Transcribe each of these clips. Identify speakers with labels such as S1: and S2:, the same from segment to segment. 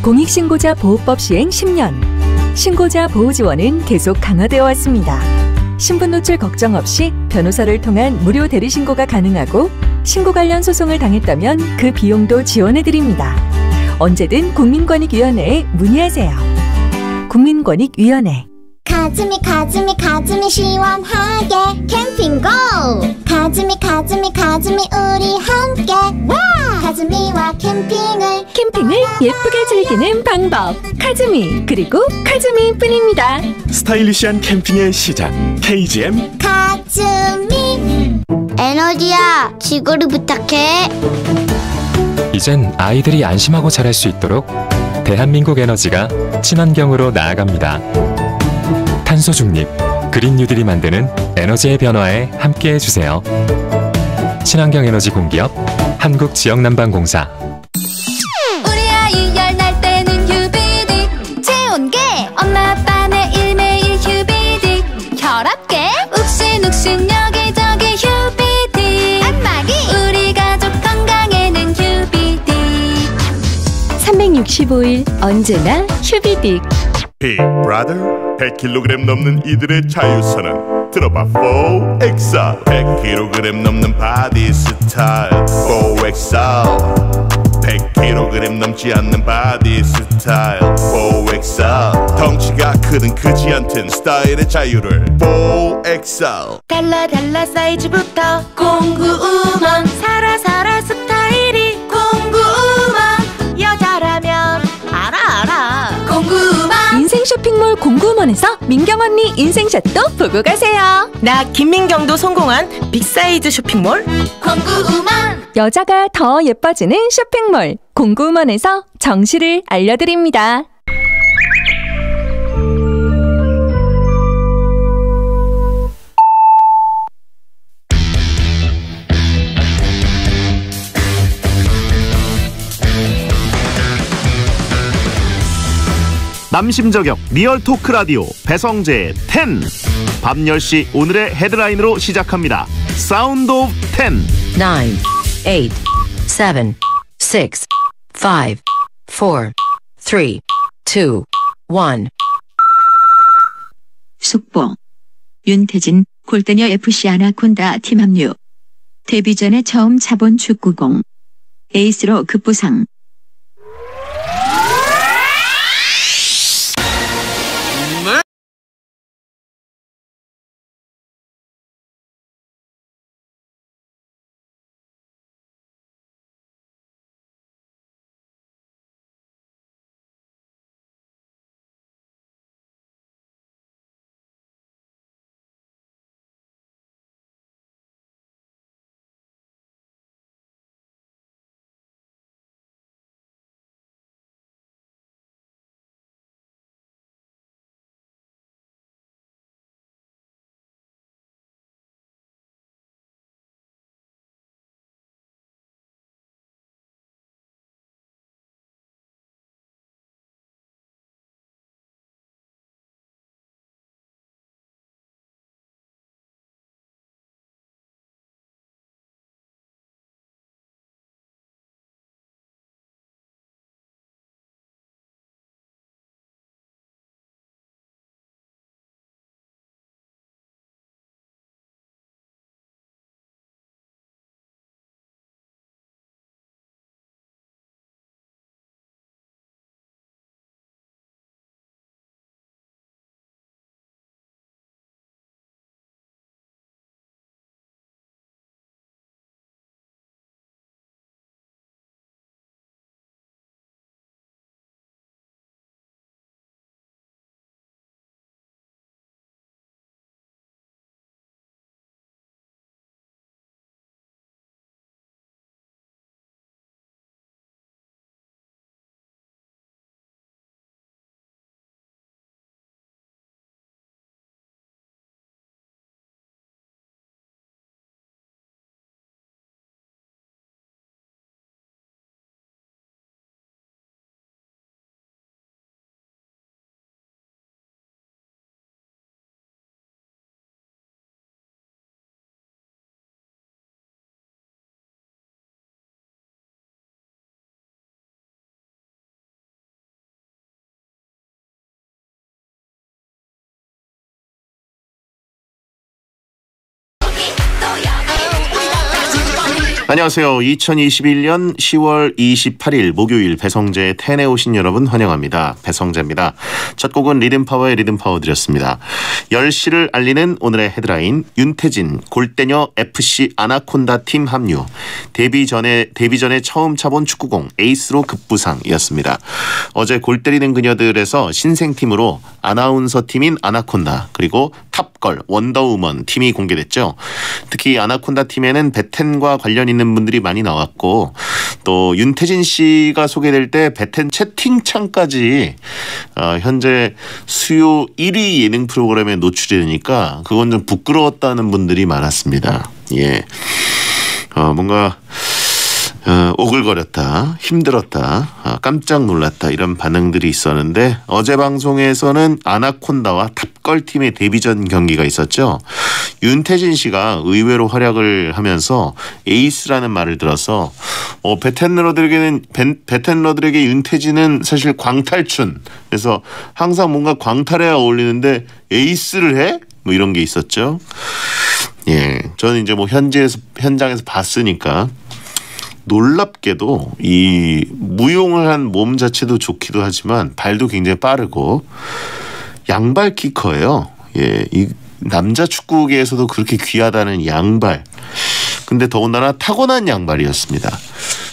S1: 공익신고자 보호법 시행 10년. 신고자 보호 지원은 계속 강화되어 왔습니다. 신분 노출 걱정 없이 변호사를 통한 무료 대리 신고가 가능하고 신고 관련 소송을 당했다면 그 비용도 지원해드립니다. 언제든 국민권익위원회에 문의하세요. 국민권익위원회.
S2: 가슴이 시원하게 캠핑 고! 가슴이 우리 함께 가슴이와
S1: 캠핑을 예쁘게 즐기는 방법 카즈미 그리고 카즈미 뿐입니다.
S3: 스타일리시한 캠핑의 시작 KGM
S2: 가슴이. 에너지야, 지구를 부탁해.
S4: 이젠 아이들이 안심하고 자랄 수 있도록 대한민국 에너지가 친환경으로 나아갑니다. 탄소 중립, 그린 뉴딜이 만드는 에너지의 변화에 함께해주세요. 친환경 에너지 공기업 한국지역난방공사.
S5: 우리 아이 열날 때는 휴비딕 체온계 엄마 아빠네 일매일 휴비딕 혈압계 욱신욱신 여기저기 휴비딕 안마기 우리 가족 건강에는 휴비딕
S1: 365일 언제나 휴비딕.
S6: Hey brother, 100kg 넘는 이들의 자유선언 들어봐 4XL 100kg 넘는 바디 스타일 4XL 100kg 넘지 않는 바디 스타일 4XL 덩치가 크든 크지 않든 스타일의 자유를 4XL
S5: 달라 사이즈부터 공구우먼 살아 스타일이 공구우먼 여자라면 알아 공구우먼
S1: 인생 쇼핑몰 공구먼에서 민경 언니 인생샷도 보고 가세요.
S7: 나 김민경도 성공한 빅사이즈 쇼핑몰
S5: 공구우먼.
S1: 여자가 더 예뻐지는 쇼핑몰 공구먼에서 정시를 알려드립니다.
S8: 남심저격 리얼 토크 라디오 배성재의 10. 밤 10시 오늘의 헤드라인으로 시작합니다. 사운드 오브 10.
S9: 9, 8, 7, 6, 5, 4, 3, 2, 1.
S10: 속보. 윤태진 골대녀 FC 아나콘다 팀 합류. 데뷔 전에 처음 차본 축구공. 에이스로 급부상.
S8: 안녕하세요. 2021년 10월 28일 목요일 배성재의 텐에 오신 여러분 환영합니다. 배성재입니다. 첫 곡은 리듬파워의 리듬파워 드렸습니다. 10시를 알리는 오늘의 헤드라인, 윤태진 골대녀 FC 아나콘다 팀 합류, 데뷔 전에 처음 차본 축구공 에이스로 급부상이었습니다. 어제 골 때리는 그녀들에서 신생팀으로 아나운서 팀인 아나콘다, 그리고 탑걸 원더우먼 팀이 공개됐죠. 특히 아나콘다 팀에는 베텐과 관련 있는 분들이 많이 나왔고, 또 윤태진 씨가 소개될 때 베텐 채팅창까지 현재 수요 1위 예능 프로그램에 노출이 되니까 그건 좀 부끄러웠다는 분들이 많았습니다. 예, 뭔가 오글거렸다, 힘들었다, 깜짝 놀랐다, 이런 반응들이 있었는데, 어제 방송에서는 아나콘다와 탑걸팀의 데뷔전 경기가 있었죠. 윤태진 씨가 의외로 활약을 하면서 에이스라는 말을 들어서 베텐러들에게 윤태진은 사실 광탈춘, 그래서 항상 뭔가 광탈해야 어울리는데 에이스를 해? 뭐 이런 게 있었죠. 예, 저는 이제 뭐 현장에서 봤으니까 놀랍게도 이 무용을 한 몸 자체도 좋기도 하지만 발도 굉장히 빠르고 양발 키커예요. 예, 이 남자 축구계에서도 그렇게 귀하다는 양발. 근데 더군다나 타고난 양발이었습니다.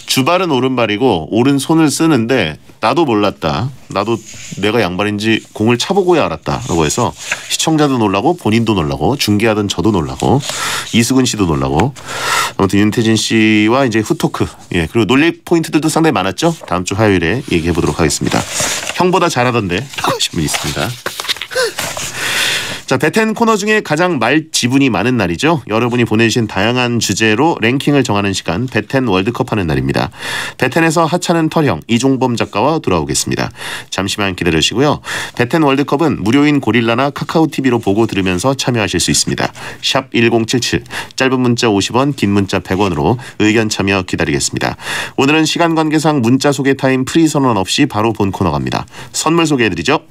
S8: 주발은 오른발이고 오른손을 쓰는데 나도 몰랐다. 나도 내가 양발인지 공을 차보고야 알았다 라고 해서 시청자도 놀라고 본인도 놀라고 중계하던 저도 놀라고 이수근 씨도 놀라고, 아무튼 윤태진 씨와 이제 후토크, 예, 그리고 놀릴 포인트들도 상당히 많았죠. 다음 주 화요일에 얘기해 보도록 하겠습니다. 형보다 잘하던데 라고 하신 분이 있습니다. 자, 베텐 코너 중에 가장 말 지분이 많은 날이죠. 여러분이 보내주신 다양한 주제로 랭킹을 정하는 시간, 베텐 월드컵 하는 날입니다. 베텐에서 하찮은 털형 이종범 작가와 돌아오겠습니다. 잠시만 기다려주시고요. 베텐 월드컵은 무료인 고릴라나 카카오TV로 보고 들으면서 참여하실 수 있습니다. 샵 1077, 짧은 문자 50원, 긴 문자 100원으로 의견 참여 기다리겠습니다. 오늘은 시간 관계상 문자 소개 타임 프리 선언 없이 바로 본 코너 갑니다. 선물 소개해드리죠.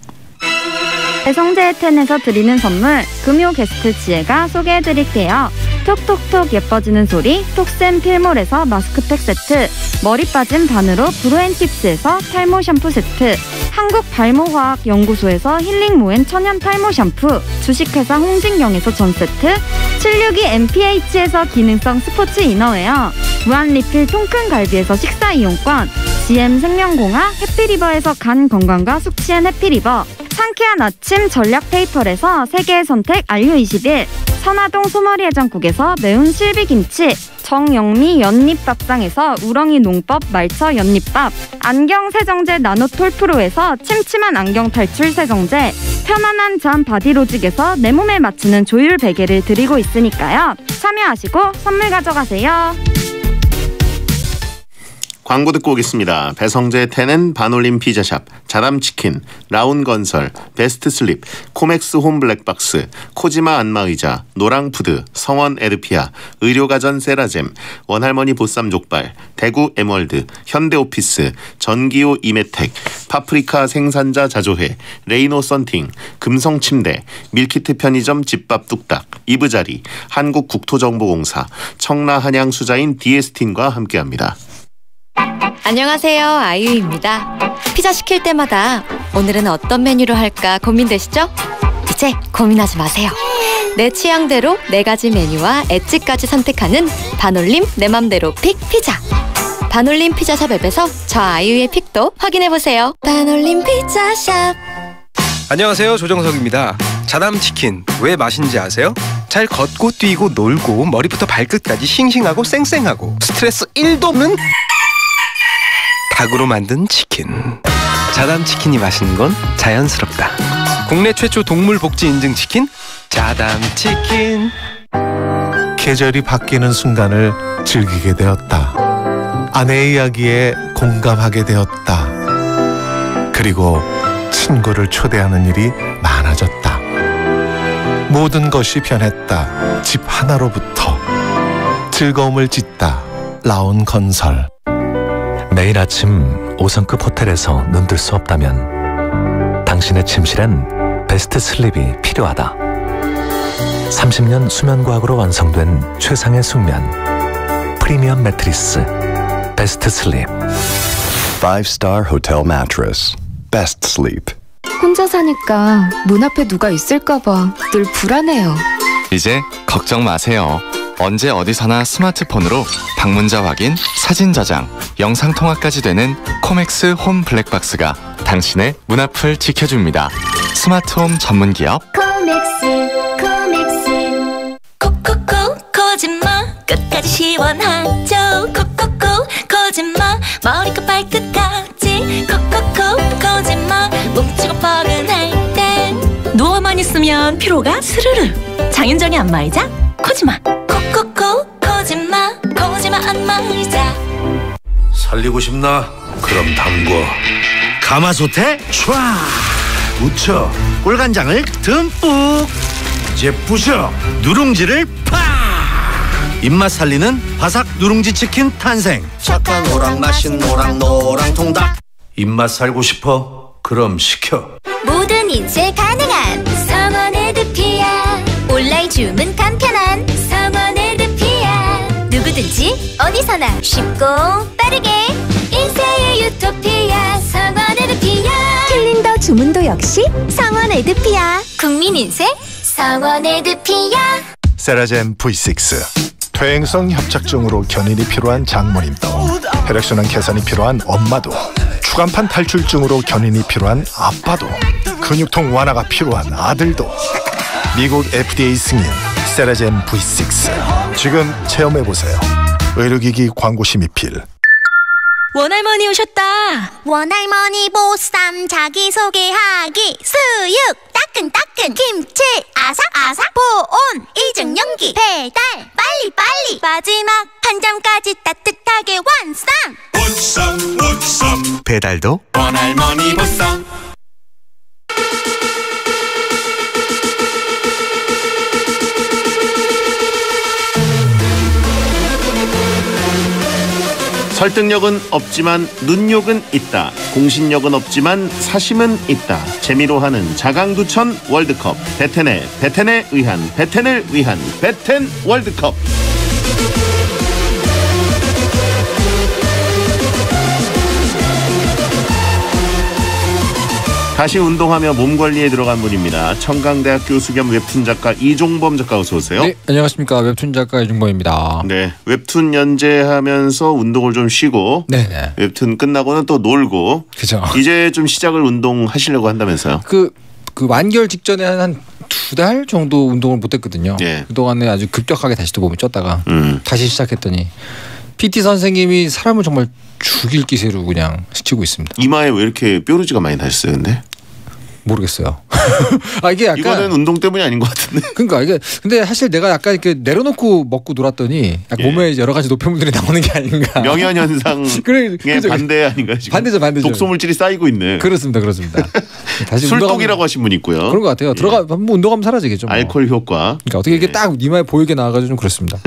S11: 배성재의 텐에서 드리는 선물, 금요 게스트 지혜가 소개해드릴게요. 톡톡톡 예뻐지는 소리 톡센 필몰에서 마스크팩 세트, 머리 빠진 반으로 브루앤팁스에서 탈모 샴푸 세트, 한국 발모화학연구소에서 힐링 모엔 천연 탈모 샴푸, 주식회사 홍진경에서 전 세트, 762 MPH에서 기능성 스포츠 이너웨어, 무한리필 통큰 갈비에서 식사 이용권, GM 생명공학 해피리버에서 간 건강과 숙취엔 해피리버, 상쾌한 아침 전략 페이퍼에서 세계의 선택 RU21, 선화동 소머리 해장국에서 매운 실비김치, 정영미 연잎밥상에서 우렁이 농법 말처 연잎밥, 안경 세정제 나노톨 프로에서 침침한 안경 탈출 세정제, 편안한 잠 바디로직에서 내 몸에 맞추는 조율 베개를 드리고 있으니까요. 참여하시고 선물 가져가세요.
S8: 광고 듣고 오겠습니다. 배성재 텐엔 반올림 피자샵, 자담치킨, 라운건설, 베스트슬립, 코맥스 홈 블랙박스, 코지마 안마의자, 노랑푸드, 성원 에드피아, 의료가전 세라젬, 원할머니 보쌈 족발, 대구 에멀드, 현대오피스, 전기호 이메텍, 파프리카 생산자 자조회, 레이노 썬팅, 금성침대, 밀키트 편의점 집밥 뚝딱, 이브자리, 한국국토정보공사, 청라한양 수자인 디에스틴과 함께합니다.
S12: 안녕하세요, 아이유입니다. 피자 시킬 때마다 오늘은 어떤 메뉴로 할까 고민되시죠? 이제 고민하지 마세요. 내 취향대로 4가지 메뉴와 엣지까지 선택하는 반올림 내 맘대로 픽 피자. 반올림 피자샵 앱에서 저 아이유의 픽도 확인해보세요. 반올림 피자샵.
S13: 안녕하세요, 조정석입니다. 자담치킨 왜 맛인지 아세요? 잘 걷고 뛰고 놀고 머리부터 발끝까지 싱싱하고 쌩쌩하고 스트레스 1도 없는 닭으로 만든 치킨. 자담치킨이 맛있는 건 자연스럽다. 국내 최초 동물복지 인증 치킨 자담치킨.
S14: 계절이 바뀌는 순간을 즐기게 되었다. 아내의 이야기에 공감하게 되었다. 그리고 친구를 초대하는 일이 많아졌다. 모든 것이 변했다. 집 하나로부터 즐거움을 짓다. 라운건설.
S15: 매일 아침 5성급 호텔에서 눈뜰 수 없다면 당신의 침실엔 베스트 슬립이 필요하다. 30년 수면과학으로 완성된 최상의 숙면 프리미엄 매트리스 베스트 슬립.
S16: 5-star hotel mattress. Best sleep.
S17: 혼자 사니까 문 앞에 누가 있을까봐 늘 불안해요.
S18: 이제 걱정 마세요. 언제 어디서나 스마트폰으로 방문자 확인, 사진 저장, 영상 통화까지 되는 코맥스 홈 블랙박스가 당신의 문 앞을 지켜줍니다. 스마트홈 전문기업
S5: 코맥스. 콕콕콕 거짓말 끝까지 시원하죠. 콕콕콕 거짓말 머리끝 발끝까지 콕콕콕 거짓말 뭉치고 뻐근할 땐 누워만 있으면 피로가 스르르. 장윤정의 안마의자 코지마. 콕콕콕 거짓말 안 말자.
S19: 살리고 싶나? 그럼 담궈. 가마솥에 촤 묻혀 꿀간장을 듬뿍. 이제 부셔 누룽지를 팍. 입맛 살리는 바삭 누룽지 치킨 탄생. 착한 오락 맛인 노랑 통닭. 입맛 살고 싶어? 그럼 시켜.
S2: 모든 인쇄 가능한 성원에드피아. 온라인 주문 간편한 성원에드피아. 누구든지 어디서나 쉽고 빠르게 인쇄의 유토피아. 성원에드피아. 캘린더 주문도 역시 성원에드피아. 국민인쇄 성원에드피아.
S20: 세라젬 V6. 퇴행성 협착증으로 견인이 필요한 장모님도, 혈액순환 개선이 필요한 엄마도, 추간판 탈출증으로 견인이 필요한 아빠도, 근육통 완화가 필요한 아들도. 미국 FDA 승인 세라젬 V6. 지금 체험해보세요. 의료기기 광고 심의필.
S5: 원할머니 오셨다.
S2: 원할머니 보쌈 자기소개하기. 수육 따끈따끈 김치 아삭아삭 보온 이중용기 배달 빨리빨리. 마지막 한 점까지 따뜻하게 완성.
S19: 배달도
S6: 원할머니 보쌈.
S8: 설득력은 없지만 눈욕은 있다. 공신력은 없지만 사심은 있다. 재미로 하는 자강두천 월드컵. 베텐에 의한 베텐을 위한 베텐 월드컵. 다시 운동하며 몸 관리에 들어간 분입니다. 청강대학 교수 겸 웹툰 작가 이종범 작가, 어서 오세요.
S21: 네, 안녕하십니까. 웹툰 작가 이종범입니다.
S8: 네, 웹툰 연재하면서 운동을 좀 쉬고,
S21: 네.
S8: 웹툰 끝나고는 또 놀고.
S21: 그죠.
S8: 이제 좀 시작을 운동하시려고 한다면서요?
S21: 그 완결 직전에 한 2달 정도 운동을 못했거든요.
S8: 예.
S21: 그동안에 아주 급격하게 다시 또 몸을 쪘다가 다시 시작했더니 PT 선생님이 사람을 정말 죽일 기세로 그냥 시키고 있습니다.
S8: 이마에 왜 이렇게 뾰루지가 많이 났어요, 근데?
S21: 모르겠어요. 아, 이게 약간
S8: 이거는 운동 때문이 아닌 것 같은데.
S21: 그러니까 이게 근데 사실 내가 약간 이렇게 내려놓고 먹고 놀았더니 약간 몸에 여러 가지 노폐물들이 나오는 게 아닌가.
S8: 명현 현상의 반대 아닌가 지금.
S21: 반대죠.
S8: 독소물질이 쌓이고 있는.
S21: 그렇습니다. 다시
S8: 술독이라고 하신 분 있고요.
S21: 그런 것 같아요. 한번 운동하면 사라지겠죠. 뭐.
S8: 알코올 효과.
S21: 그러니까 어떻게 이게 딱 이마에 보이게 나와가지고 좀 그렇습니다.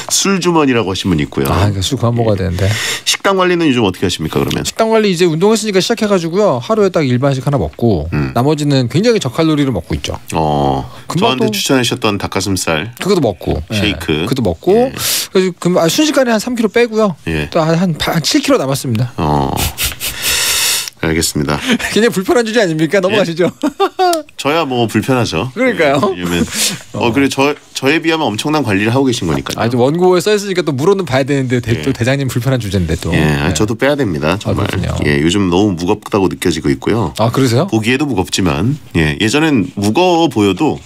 S8: 술 주머니라고 하신 분 있고요.
S21: 그러니까 술 그만 먹어야 되는데.
S8: 식단 관리는 요즘 어떻게 하십니까, 그러면?
S21: 식단 관리 이제 운동했으니까 시작해가지고요. 하루에 딱 일반식 하나 먹고 나머지는 굉장히 저칼로리를 먹고 있죠.
S8: 저한테 추천해 주셨던 닭가슴살.
S21: 그것도 먹고.
S8: 쉐이크.
S21: 그것도 먹고. 그래서 순식간에 한 3kg 빼고요. 또 한 7kg 남았습니다.
S8: 알겠습니다.
S21: 그냥 불편한 주제 아닙니까? 넘어가시죠.
S8: 저야 뭐 불편하죠.
S21: 그러니까요.
S8: 그래 저에 비하면 엄청난 관리를 하고 계신 거니까요.
S21: 원고에 써 있으니까 또 물어는 봐야 되는데 또 대장님 불편한 주제인데 또.
S8: 저도 빼야 됩니다. 정말. 요즘 너무 무겁다고 느껴지고 있고요.
S21: 아, 그러세요?
S8: 보기에도 무겁지만 예전엔 무거워 보여도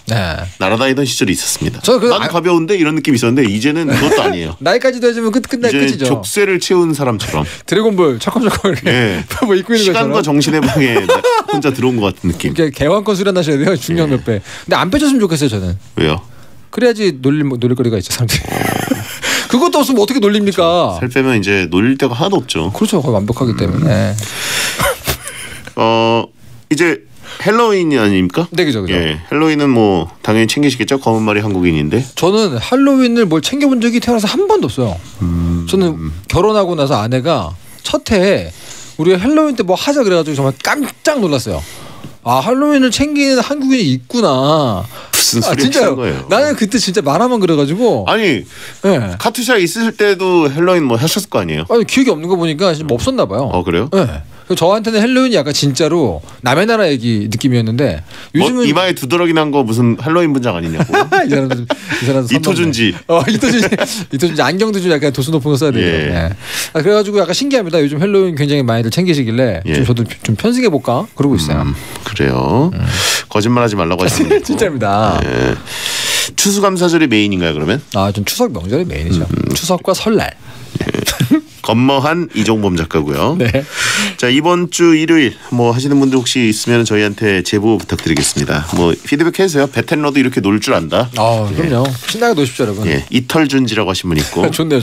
S8: 날아다니던 시절이 있었습니다. 난 가벼운데 이런 느낌이 있었는데 이제는 그것도 아니에요.
S21: 나이까지 되면 끝이죠.
S8: 족쇄를 채운 사람처럼.
S21: 드래곤볼 철컹철컹 이렇게 뭐 입고 있는 것처럼.
S8: 시간과 정신의 방에 혼자 들어온 것 같은 느낌.
S21: 개왕권 수련하셔야 돼요. 중량 몇 배. 근데 안 빼줬으면 좋겠어요, 저는.
S8: 왜요?
S21: 그래야지 놀릴 거리가 있죠, 사람들이. 그것도 없으면 어떻게 놀립니까?
S8: 살 빼면 이제 놀릴 데가 하나도 없죠.
S21: 그렇죠, 거의 완벽하기 때문에.
S8: 이제 헬로윈이 아닙니까?
S21: 네, 그죠.
S8: 헬로윈은 뭐 당연히 챙기시겠죠. 검은 머리 한국인인데.
S21: 저는 할로윈을 뭘 챙겨본 적이 태어나서 한 번도 없어요. 저는 결혼하고 나서 아내가 첫 해에 우리가 헬로윈 때 뭐 하자 그래가지고 정말 깜짝 놀랐어요. 아 할로윈을 챙기는 한국인이 있구나.
S8: 무슨 소리
S21: 진짜요?
S8: 거예요?
S21: 나는 그때 진짜 말하면 그래가지고.
S8: 아니
S21: 네.
S8: 카투샤 있을 때도 할로윈 뭐 하셨을 거 아니에요?
S21: 아니 기억이 없는 거 보니까 뭐 없었나 봐요.
S8: 그래요?
S21: 네. 저한테는 할로윈이 약간 진짜로 남의 나라 얘기 느낌이었는데 요즘은
S8: 뭐 이마에 두드러기 난 거 무슨 할로윈 분장 아니냐고.
S21: 이 사람도
S8: 이토준지.
S21: 이토준지 안경도 좀 약간 도수 높은 거 써야 돼요.
S8: 예.
S21: 네. 그래가지고 약간 신기합니다. 요즘 할로윈 굉장히 많이들 챙기시길래 좀 저도 좀 편승해 볼까 그러고 있어요.
S8: 그래요. 거짓말하지 말라고 하시는
S21: 진짜입니다.
S8: 네. 추수감사절이 메인인가요 그러면?
S21: 좀 추석 명절이 메인이죠. 추석과 설날.
S8: 건머한 이종범 작가고요.
S21: 네.
S8: 자 이번 주 일요일 뭐 하시는 분들 혹시 있으면 저희한테 제보 부탁드리겠습니다. 뭐 피드백 해주세요. 베텐러도 이렇게 놀 줄 안다.
S21: 그럼요. 신나게 노십시오 여러분.
S8: 예, 이털준지라고 하신 분 있고.
S21: 좋네요.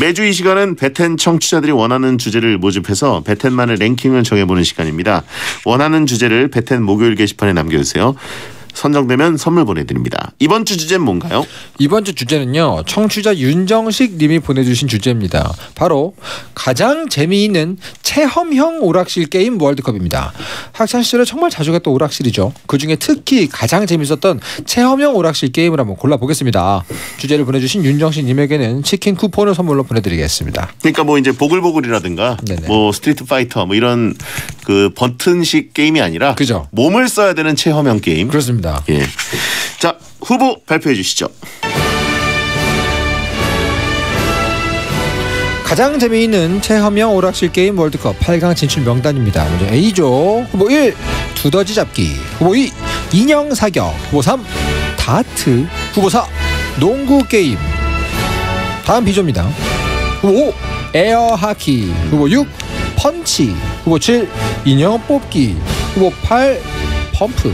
S8: 매주 이 시간은 베텐 청취자들이 원하는 주제를 모집해서 베텐만의 랭킹을 정해보는 시간입니다. 원하는 주제를 베텐 목요일 게시판에 남겨주세요. 선정되면 선물 보내드립니다. 이번 주 주제는 뭔가요?
S21: 이번 주 주제는요. 청취자 윤정식 님이 보내주신 주제입니다. 바로 가장 재미있는 체험형 오락실 게임 월드컵입니다. 학창시절에 정말 자주 갔던 오락실이죠. 그중에 특히 가장 재밌었던 체험형 오락실 게임을 한번 골라보겠습니다. 주제를 보내주신 윤정식 님에게는 치킨 쿠폰을 선물로 보내드리겠습니다.
S8: 그러니까 뭐 이제 보글보글이라든가 뭐 스트리트 파이터 뭐 이런 그 버튼식 게임이 아니라
S21: 그죠.
S8: 몸을 써야 되는 체험형 게임.
S21: 그렇습니다.
S8: 예. 자 후보 발표해 주시죠.
S21: 가장 재미있는 체험형 오락실 게임 월드컵 8강 진출 명단입니다. 먼저 A조 후보 1 두더지 잡기, 후보 2 인형 사격, 후보 3 다트, 후보 4 농구 게임. 다음 B조입니다. 후보 5 에어 하키, 후보 6 펀치, 후보 7 인형 뽑기, 후보 8 펌프.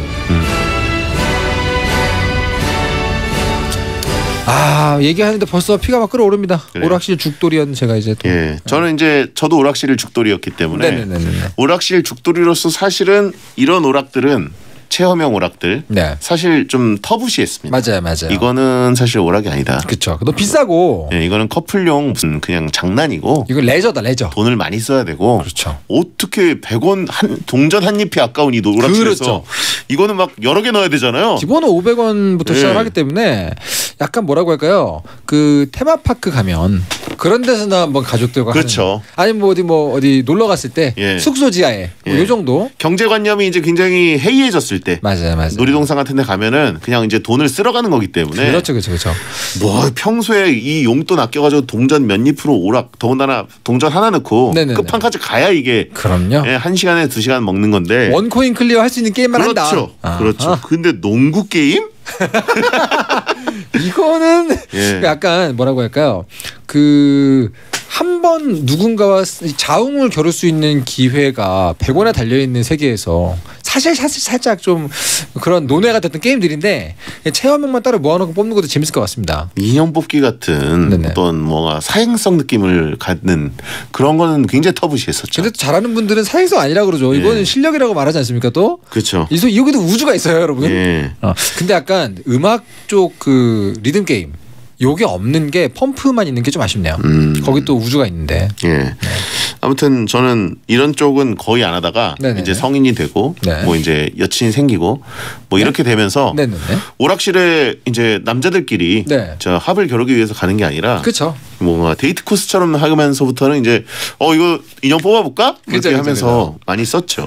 S21: 얘기하는데 벌써 피가 막 끓어오릅니다. 그래요. 오락실 죽돌이였는 제가 이제 또.
S8: 예, 저는 이제 저도 오락실 죽돌이였기 때문에 오락실 죽돌이로서 사실은 이런 오락들은 체험형 오락들 사실 좀 터부시했습니다.
S21: 맞아요.
S8: 이거는 사실 오락이 아니다.
S21: 그렇죠. 너 비싸고.
S8: 예, 이거는 커플용 무슨 그냥 장난이고.
S21: 이건 레저다 레저.
S8: 돈을 많이 써야 되고.
S21: 그렇죠.
S8: 어떻게 100원 동전 한 잎이 아까운 이 오락실에서
S21: 그렇죠.
S8: 이거는 막 여러 개 넣어야 되잖아요.
S21: 기본은 500원부터 시작을 하기 때문에 약간 뭐라고 할까요? 그 테마파크 가면 그런 데서나 한번 가족들과
S8: 그렇죠.
S21: 아니면 어디 놀러 갔을 때 숙소 지하에 이 정도.
S8: 경제관념이 이제 굉장히 해이해졌을 때
S21: 맞아요.
S8: 놀이동산 같은 데 가면은 그냥 이제 돈을 쓸어가는 거기 때문에
S21: 그렇죠.
S8: 뭐 평소에 이 용돈 아껴가지고 동전 몇 잎으로 오락 더군다나 동전 하나 넣고 끝판까지 가야 이게
S21: 그럼요.
S8: 1시간에 2시간 먹는 건데
S21: 원코인 클리어 할 수 있는 게임만 한다.
S8: 그렇죠. 근데 농구 게임?
S21: 이거는 약간 뭐라고 할까요? 한 번 누군가와 자웅을 겨룰 수 있는 기회가 100원에 달려있는 세계에서 사실 살짝 좀 그런 논외가 됐던 게임들인데 체험형만 따로 모아놓고 뽑는 것도 재밌을 것 같습니다.
S8: 인형 뽑기 같은 어떤 뭔가 사행성 느낌을 갖는 그런 거는 굉장히 터부시했었죠.
S21: 근데 또 잘하는 분들은 사행성 아니라고 그러죠. 이거는 실력이라고 말하지 않습니까 또?
S8: 그렇죠.
S21: 여기도 우주가 있어요 여러분. 근데 약간 음악 쪽 그 리듬 게임 요게 없는 게 펌프만 있는 게 좀 아쉽네요. 거기 또 우주가 있는데.
S8: 아무튼 저는 이런 쪽은 거의 안 하다가 이제 성인이 되고 뭐 이제 여친이 생기고 뭐 이렇게 되면서 오락실에 이제 남자들끼리 저 합을 겨루기 위해서 가는 게 아니라
S21: 그렇죠.
S8: 뭔가 데이트 코스처럼 하면서부터는 이제 이거 인형 뽑아볼까? 그렇게 하면서 많이 썼죠.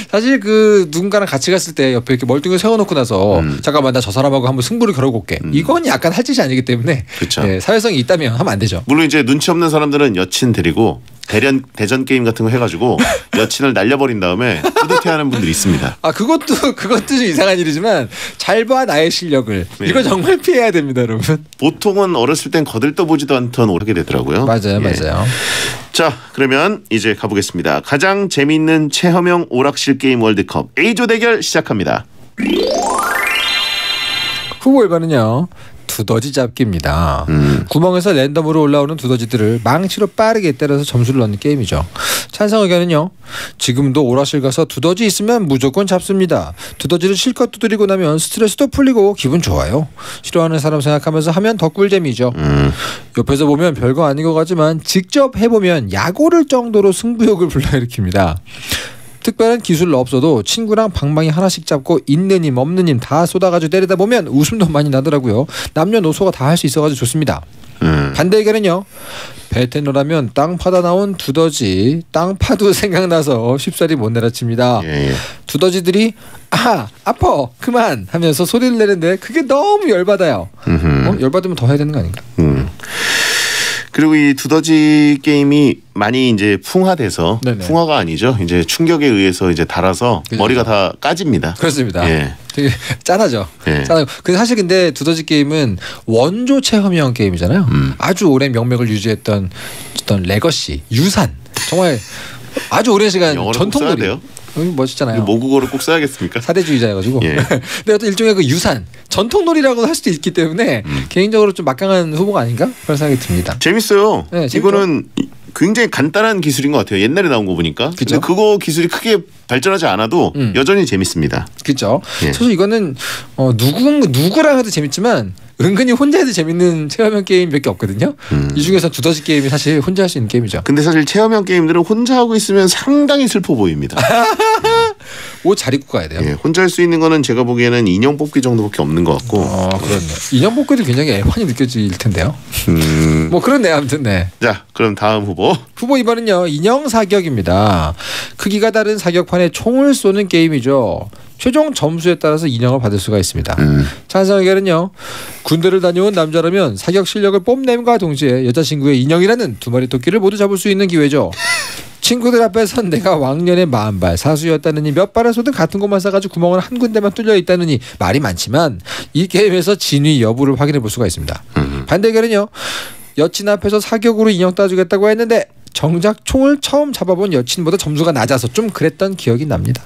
S21: 사실 그 누군가랑 같이 갔을 때 옆에 이렇게 멀뚱히 세워놓고 나서 잠깐만 나 저 사람하고 한번 승부를 겨루고 올게. 이건 약간 할 짓이 아니기 때문에 사회성이 있다면 하면 안 되죠.
S8: 물론 이제 눈치 없는 사람들은 여친 데리고 대전 게임 같은 거 해가지고 여친을 날려버린 다음에 뿌듯해하는 분들이 있습니다.
S21: 그것도 좀 이상한 일이지만 잘 봐 나의 실력을. 이거 정말 피해야 됩니다, 여러분.
S8: 보통은 어렸을 땐 거들떠보지도 않던 오르게 되더라고요.
S21: 맞아요.
S8: 자, 그러면 이제 가보겠습니다. 가장 재미있는 체험형 오락실 게임 월드컵 A조 대결 시작합니다.
S21: 후보 1번은요. 두더지 잡기입니다. 구멍에서 랜덤으로 올라오는 두더지들을 망치로 빠르게 때려서 점수를 넣는 게임이죠. 찬성 의견은요. 지금도 오락실 가서 두더지 있으면 무조건 잡습니다. 두더지를 실컷 두드리고 나면 스트레스도 풀리고 기분 좋아요. 싫어하는 사람 생각하면서 하면 더 꿀잼이죠. 옆에서 보면 별거 아닌 것 같지만 직접 해보면 약 오를 정도로 승부욕을 불러일으킵니다. 특별한 기술 없어도 친구랑 방망이 하나씩 잡고 있는 힘 없는 힘 다 쏟아가지고 때리다 보면 웃음도 많이 나더라고요. 남녀노소가 다 할 수 있어가지고 좋습니다. 반대 의견은요. 베테너라면 땅 파다 나온 두더지 땅 파도 생각나서 쉽사리 못 내려칩니다. 두더지들이 아파 그만 하면서 소리를 내는데 그게 너무 열받아요. 열받으면 더 해야 되는 거 아닌가?
S8: 그리고 이 두더지 게임이 많이 이제 풍화돼서 풍화가 아니죠. 이제 충격에 의해서 이제 달아서 머리가 다 까집니다.
S21: 그렇습니다.
S8: 예.
S21: 되게 짠하죠. 짠하고. 근데 사실 근데 두더지 게임은 원조 체험형 게임이잖아요. 아주 오랜 명맥을 유지했던 어떤 레거시, 유산. 정말 아주 오랜 시간 전통놀이. 멋있잖아요.
S8: 모국어를 꼭 써야겠습니까?
S21: 사대주의자여가지고.
S8: 예.
S21: 근데 어떤 일종의 그 유산, 전통놀이라고 할 수도 있기 때문에 개인적으로 좀 막강한 후보가 아닌가 그런 생각이 듭니다.
S8: 재밌어요. 이거는 굉장히 간단한 기술인 것 같아요. 옛날에 나온 거 보니까. 근데 그거 기술이 크게 발전하지 않아도 여전히 재밌습니다.
S21: 그렇죠. 사실 이거는 누구랑 해도 재밌지만 은근히 혼자 해도 재밌는 체험형 게임 몇 개 없거든요. 이 중에서 두더지 게임이 사실 혼자 할 수 있는 게임이죠.
S8: 근데 사실 체험형 게임들은 혼자 하고 있으면 상당히 슬퍼 보입니다.
S21: 옷 잘 입고 가야 돼요.
S8: 예, 혼자 할 수 있는 거는 제가 보기에는 인형 뽑기 정도밖에 없는 것 같고.
S21: 그렇네. 인형 뽑기도 굉장히 애환이 느껴질 텐데요. 뭐 그렇네요. 아무튼 네.
S8: 자, 그럼 다음 후보.
S21: 후보 2번은요. 인형 사격입니다. 크기가 다른 사격판에 총을 쏘는 게임이죠. 최종 점수에 따라서 인형을 받을 수가 있습니다. 찬성 의견은요. 군대를 다녀온 남자라면 사격 실력을 뽐냄과 동시에 여자친구의 인형이라는 두 마리 토끼를 모두 잡을 수 있는 기회죠. 친구들 앞에선 내가 왕년에 40발 사수였다느니 몇 발을 쏘든 같은 곳만 쏴가지고 구멍은 한 군데만 뚫려 있다느니 말이 많지만 이 게임에서 진위 여부를 확인해 볼 수가 있습니다. 반대 의견은요. 여친 앞에서 사격으로 인형 따주겠다고 했는데 정작 총을 처음 잡아본 여친보다 점수가 낮아서 좀 그랬던 기억이 납니다.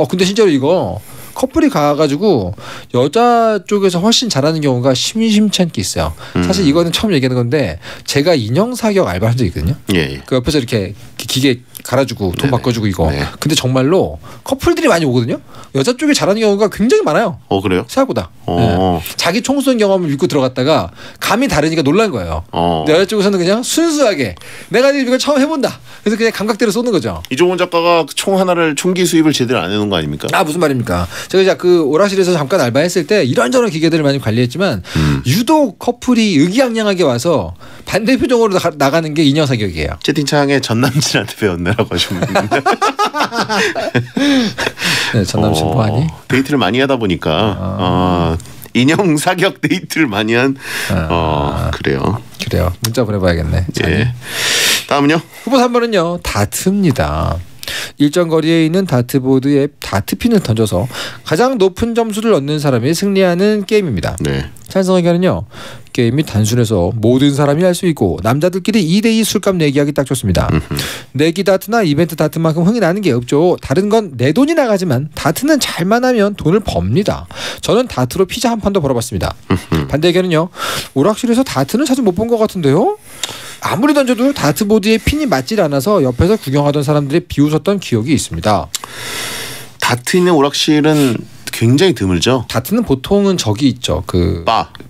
S21: 근데 실제로 이거 커플이 가가지고 여자 쪽에서 훨씬 잘하는 경우가 심심찮게 있어요. 사실 이거는 처음 얘기하는 건데 제가 인형 사격 알바한 적이 있거든요. 그 옆에서 이렇게 기계 갈아주고 돈 바꿔주고 이거. 근데 정말로 커플들이 많이 오거든요. 여자 쪽이 잘하는 경우가 굉장히 많아요.
S8: 그래요?
S21: 생각보다. 자기 총 쏜 경험을 믿고 들어갔다가 감이 다르니까 놀란 거예요. 근데 여자 쪽에서는 그냥 순수하게 내가 이걸 처음 해본다. 그래서 그냥 감각대로 쏘는 거죠.
S8: 이종훈 작가가 총 하나를 총기 수입을 제대로 안 해놓은 거 아닙니까?
S21: 무슨 말입니까? 제가 그 오락실에서 잠깐 알바했을 때 이런저런 기계들을 많이 관리했지만 유독 커플이 의기양양하게 와서 반대 표정으로 나가는 게 인형 사격이에요.
S8: 채팅창에 전 남친한테 배웠네라고 하시는 분인데.
S21: 네, 전 남친 뭐하니?
S8: 데이트를 많이 하다 보니까 인형 사격 데이트를 많이 한 그래요.
S21: 문자 보내봐야겠네.
S8: 예. 다음은요?
S21: 후보 3번은요. 다트입니다. 일정 거리에 있는 다트보드에 다트핀을 던져서 가장 높은 점수를 얻는 사람이 승리하는 게임입니다. 찬성 의견은요. 게임이 단순해서 모든 사람이 할 수 있고 남자들끼리 2대2 술값 내기하기 딱 좋습니다. 내기 다트나 이벤트 다트만큼 흥이 나는 게 없죠. 다른 건 내 돈이 나가지만 다트는 잘만 하면 돈을 법니다. 저는 다트로 피자 한 판도 벌어봤습니다. 반대 의견은요. 오락실에서 다트는 자주 못 본 것 같은데요. 아무리 던져도 다트보드에 핀이 맞질 않아서 옆에서 구경하던 사람들이 비웃었던 기억이 있습니다.
S8: 다트 있는 오락실은 굉장히 드물죠.
S21: 다트는 보통은 저기 있죠. 그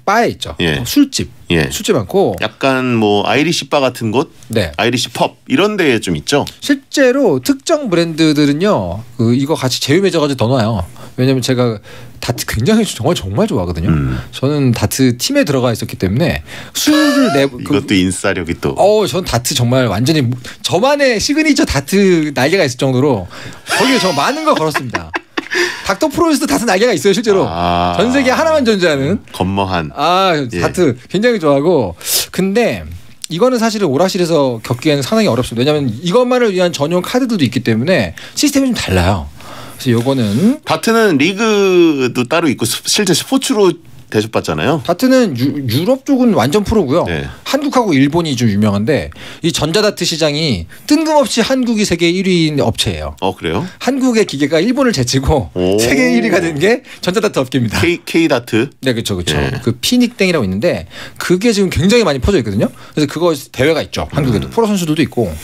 S21: 바에 있죠. 술집. 술집 많고
S8: 약간 뭐 아이리시 바 같은 곳, 아이리시 펍 이런 데에 좀 있죠.
S21: 실제로 특정 브랜드들은요, 이거 같이 제휴 맺어가지고 넣어놔요. 왜냐면 제가 다트 굉장히 정말 좋아하거든요. 저는 다트 팀에 들어가 있었기 때문에 술을
S8: 이것도 인싸력이 또.
S21: 전 다트 정말 완전히 저만의 시그니처 다트 날개가 있을 정도로 거기에 저 많은 걸 걸었습니다. 닥터 프로에서도 다트 날개가 있어요 실제로. 전 세계 하나만 존재하는
S8: 건머한.
S21: 다트 굉장히 좋아하고. 근데 이거는 사실은 오락실에서 겪기에는 상당히 어렵습니다. 왜냐하면 이것만을 위한 전용 카드들도 있기 때문에 시스템이 좀 달라요. 그래서 요거는
S8: 다트는 리그도 따로 있고 실제 스포츠로 대접받잖아요.
S21: 다트는 유럽 쪽은 완전 프로고요. 한국하고 일본이 좀 유명한데 이 전자다트 시장이 뜬금없이 한국이 세계 1위인 업체예요.
S8: 그래요?
S21: 한국의 기계가 일본을 제치고 세계 1위가 된 게 전자다트 업계입니다.
S8: K다트?
S21: 네, 그렇죠. 그 피닉땡이라고 있는데 그게 지금 굉장히 많이 퍼져 있거든요. 그래서 그거 대회가 있죠. 한국에도 프로 선수들도 있고.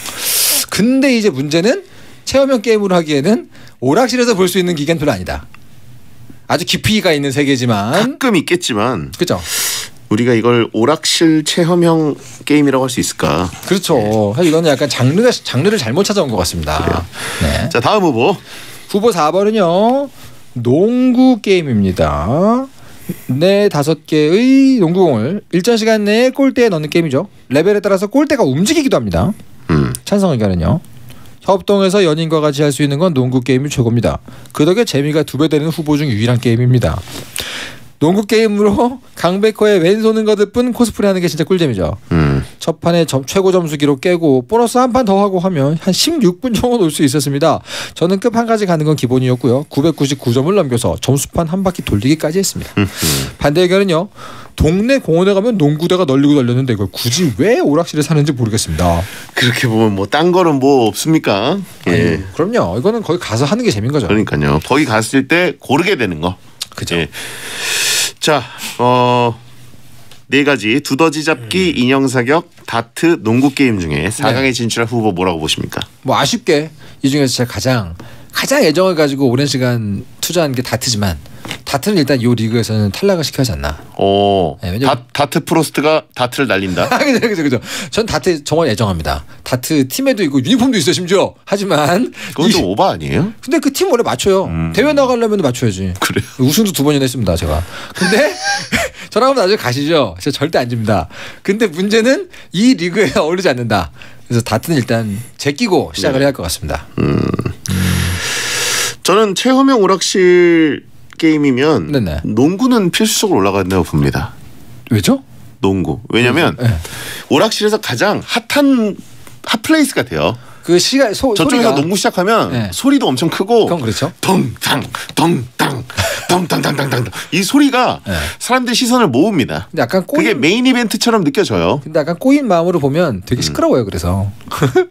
S21: 근데 이제 문제는 체험형 게임으로 하기에는 오락실에서 볼 수 있는 기계는 별로 아니다. 아주 깊이가 있는 세계지만
S8: 가끔 있겠지만
S21: 그죠.
S8: 우리가 이걸 오락실 체험형 게임이라고 할 수 있을까?
S21: 그렇죠. 사실 이거는 약간 장르를 잘못 찾아온 것 같습니다. 네.
S8: 자, 다음 후보.
S21: 후보 4번은요. 농구 게임입니다. 네 5개의 농구공을 일정 시간 내에 골대에 넣는 게임이죠. 레벨에 따라서 골대가 움직이기도 합니다. 찬성 의견은요. 협동해서 연인과 같이 할 수 있는 건 농구 게임이 최고입니다. 그 덕에 재미가 2배 되는 후보 중 유일한 게임입니다. 농구 게임으로 강백호의 왼손은 거들 뿐 코스프레하는 게 진짜 꿀잼이죠. 첫 판에 최고 점수 기록 깨고 보너스 한 판 더 하고 하면 한 16분 정도 놀 수 있었습니다. 저는 끝판까지 가는 건 기본이었고요. 999점을 넘겨서 점수판 한 바퀴 돌리기까지 했습니다. 반대 의견은요. 동네 공원에 가면 농구대가 널리고 널렸는데 이걸 굳이 왜 오락실에 사는지 모르겠습니다.
S8: 그렇게 보면 뭐 딴 거는 뭐 없습니까? 예.
S21: 아니, 그럼요. 이거는 거기 가서 하는 게 재미인 거죠.
S8: 그러니까요. 거기 갔을 때 고르게 되는 거.
S21: 그죠.
S8: 예. 자, 4가지 두더지 잡기, 인형 사격, 다트, 농구 게임 중에 4강에 진출할 후보 뭐라고 보십니까?
S21: 뭐 아쉽게 이 중에서 제가 가장 애정을 가지고 오랜 시간 투자한 게 다트지만 다트는 일단 이 리그에서는 탈락을 시켜야 하지 않나. 네,
S8: 다트 프로스트가 다트를 날린다.
S21: 그죠. 전 다트 정말 애정합니다. 다트 팀에도 있고 유니폼도 있어요 심지어. 하지만
S8: 그건 좀 오바 아니에요?
S21: 근데 그 팀 원래 맞춰요. 대회 나가려면 맞춰야지.
S8: 그래요?
S21: 우승도 2번이나 했습니다 제가. 근데 저랑 한번 나중에 가시죠. 제가 절대 안 집니다. 근데 문제는 이 리그에 어울리지 않는다. 그래서 다트는 일단 제끼고 시작을 해야 할 것 같습니다.
S8: 저는 체험형 오락실 게임이면 농구는 필수적으로 올라간다고 봅니다.
S21: 왜죠?
S8: 농구. 왜냐면 오락실에서 가장 핫한 핫플레이스 같아요.
S21: 그 시간
S8: 저쪽에서
S21: 소리가.
S8: 농구 시작하면 소리도 엄청 크고
S21: 그건 그렇죠.
S8: 덩당 덩당 덩당당당당 이 소리가 사람들의 시선을 모읍니다.
S21: 근데 약간
S8: 그게 메인 이벤트처럼 느껴져요.
S21: 근데 약간 꼬인 마음으로 보면 되게 시끄러워요. 그래서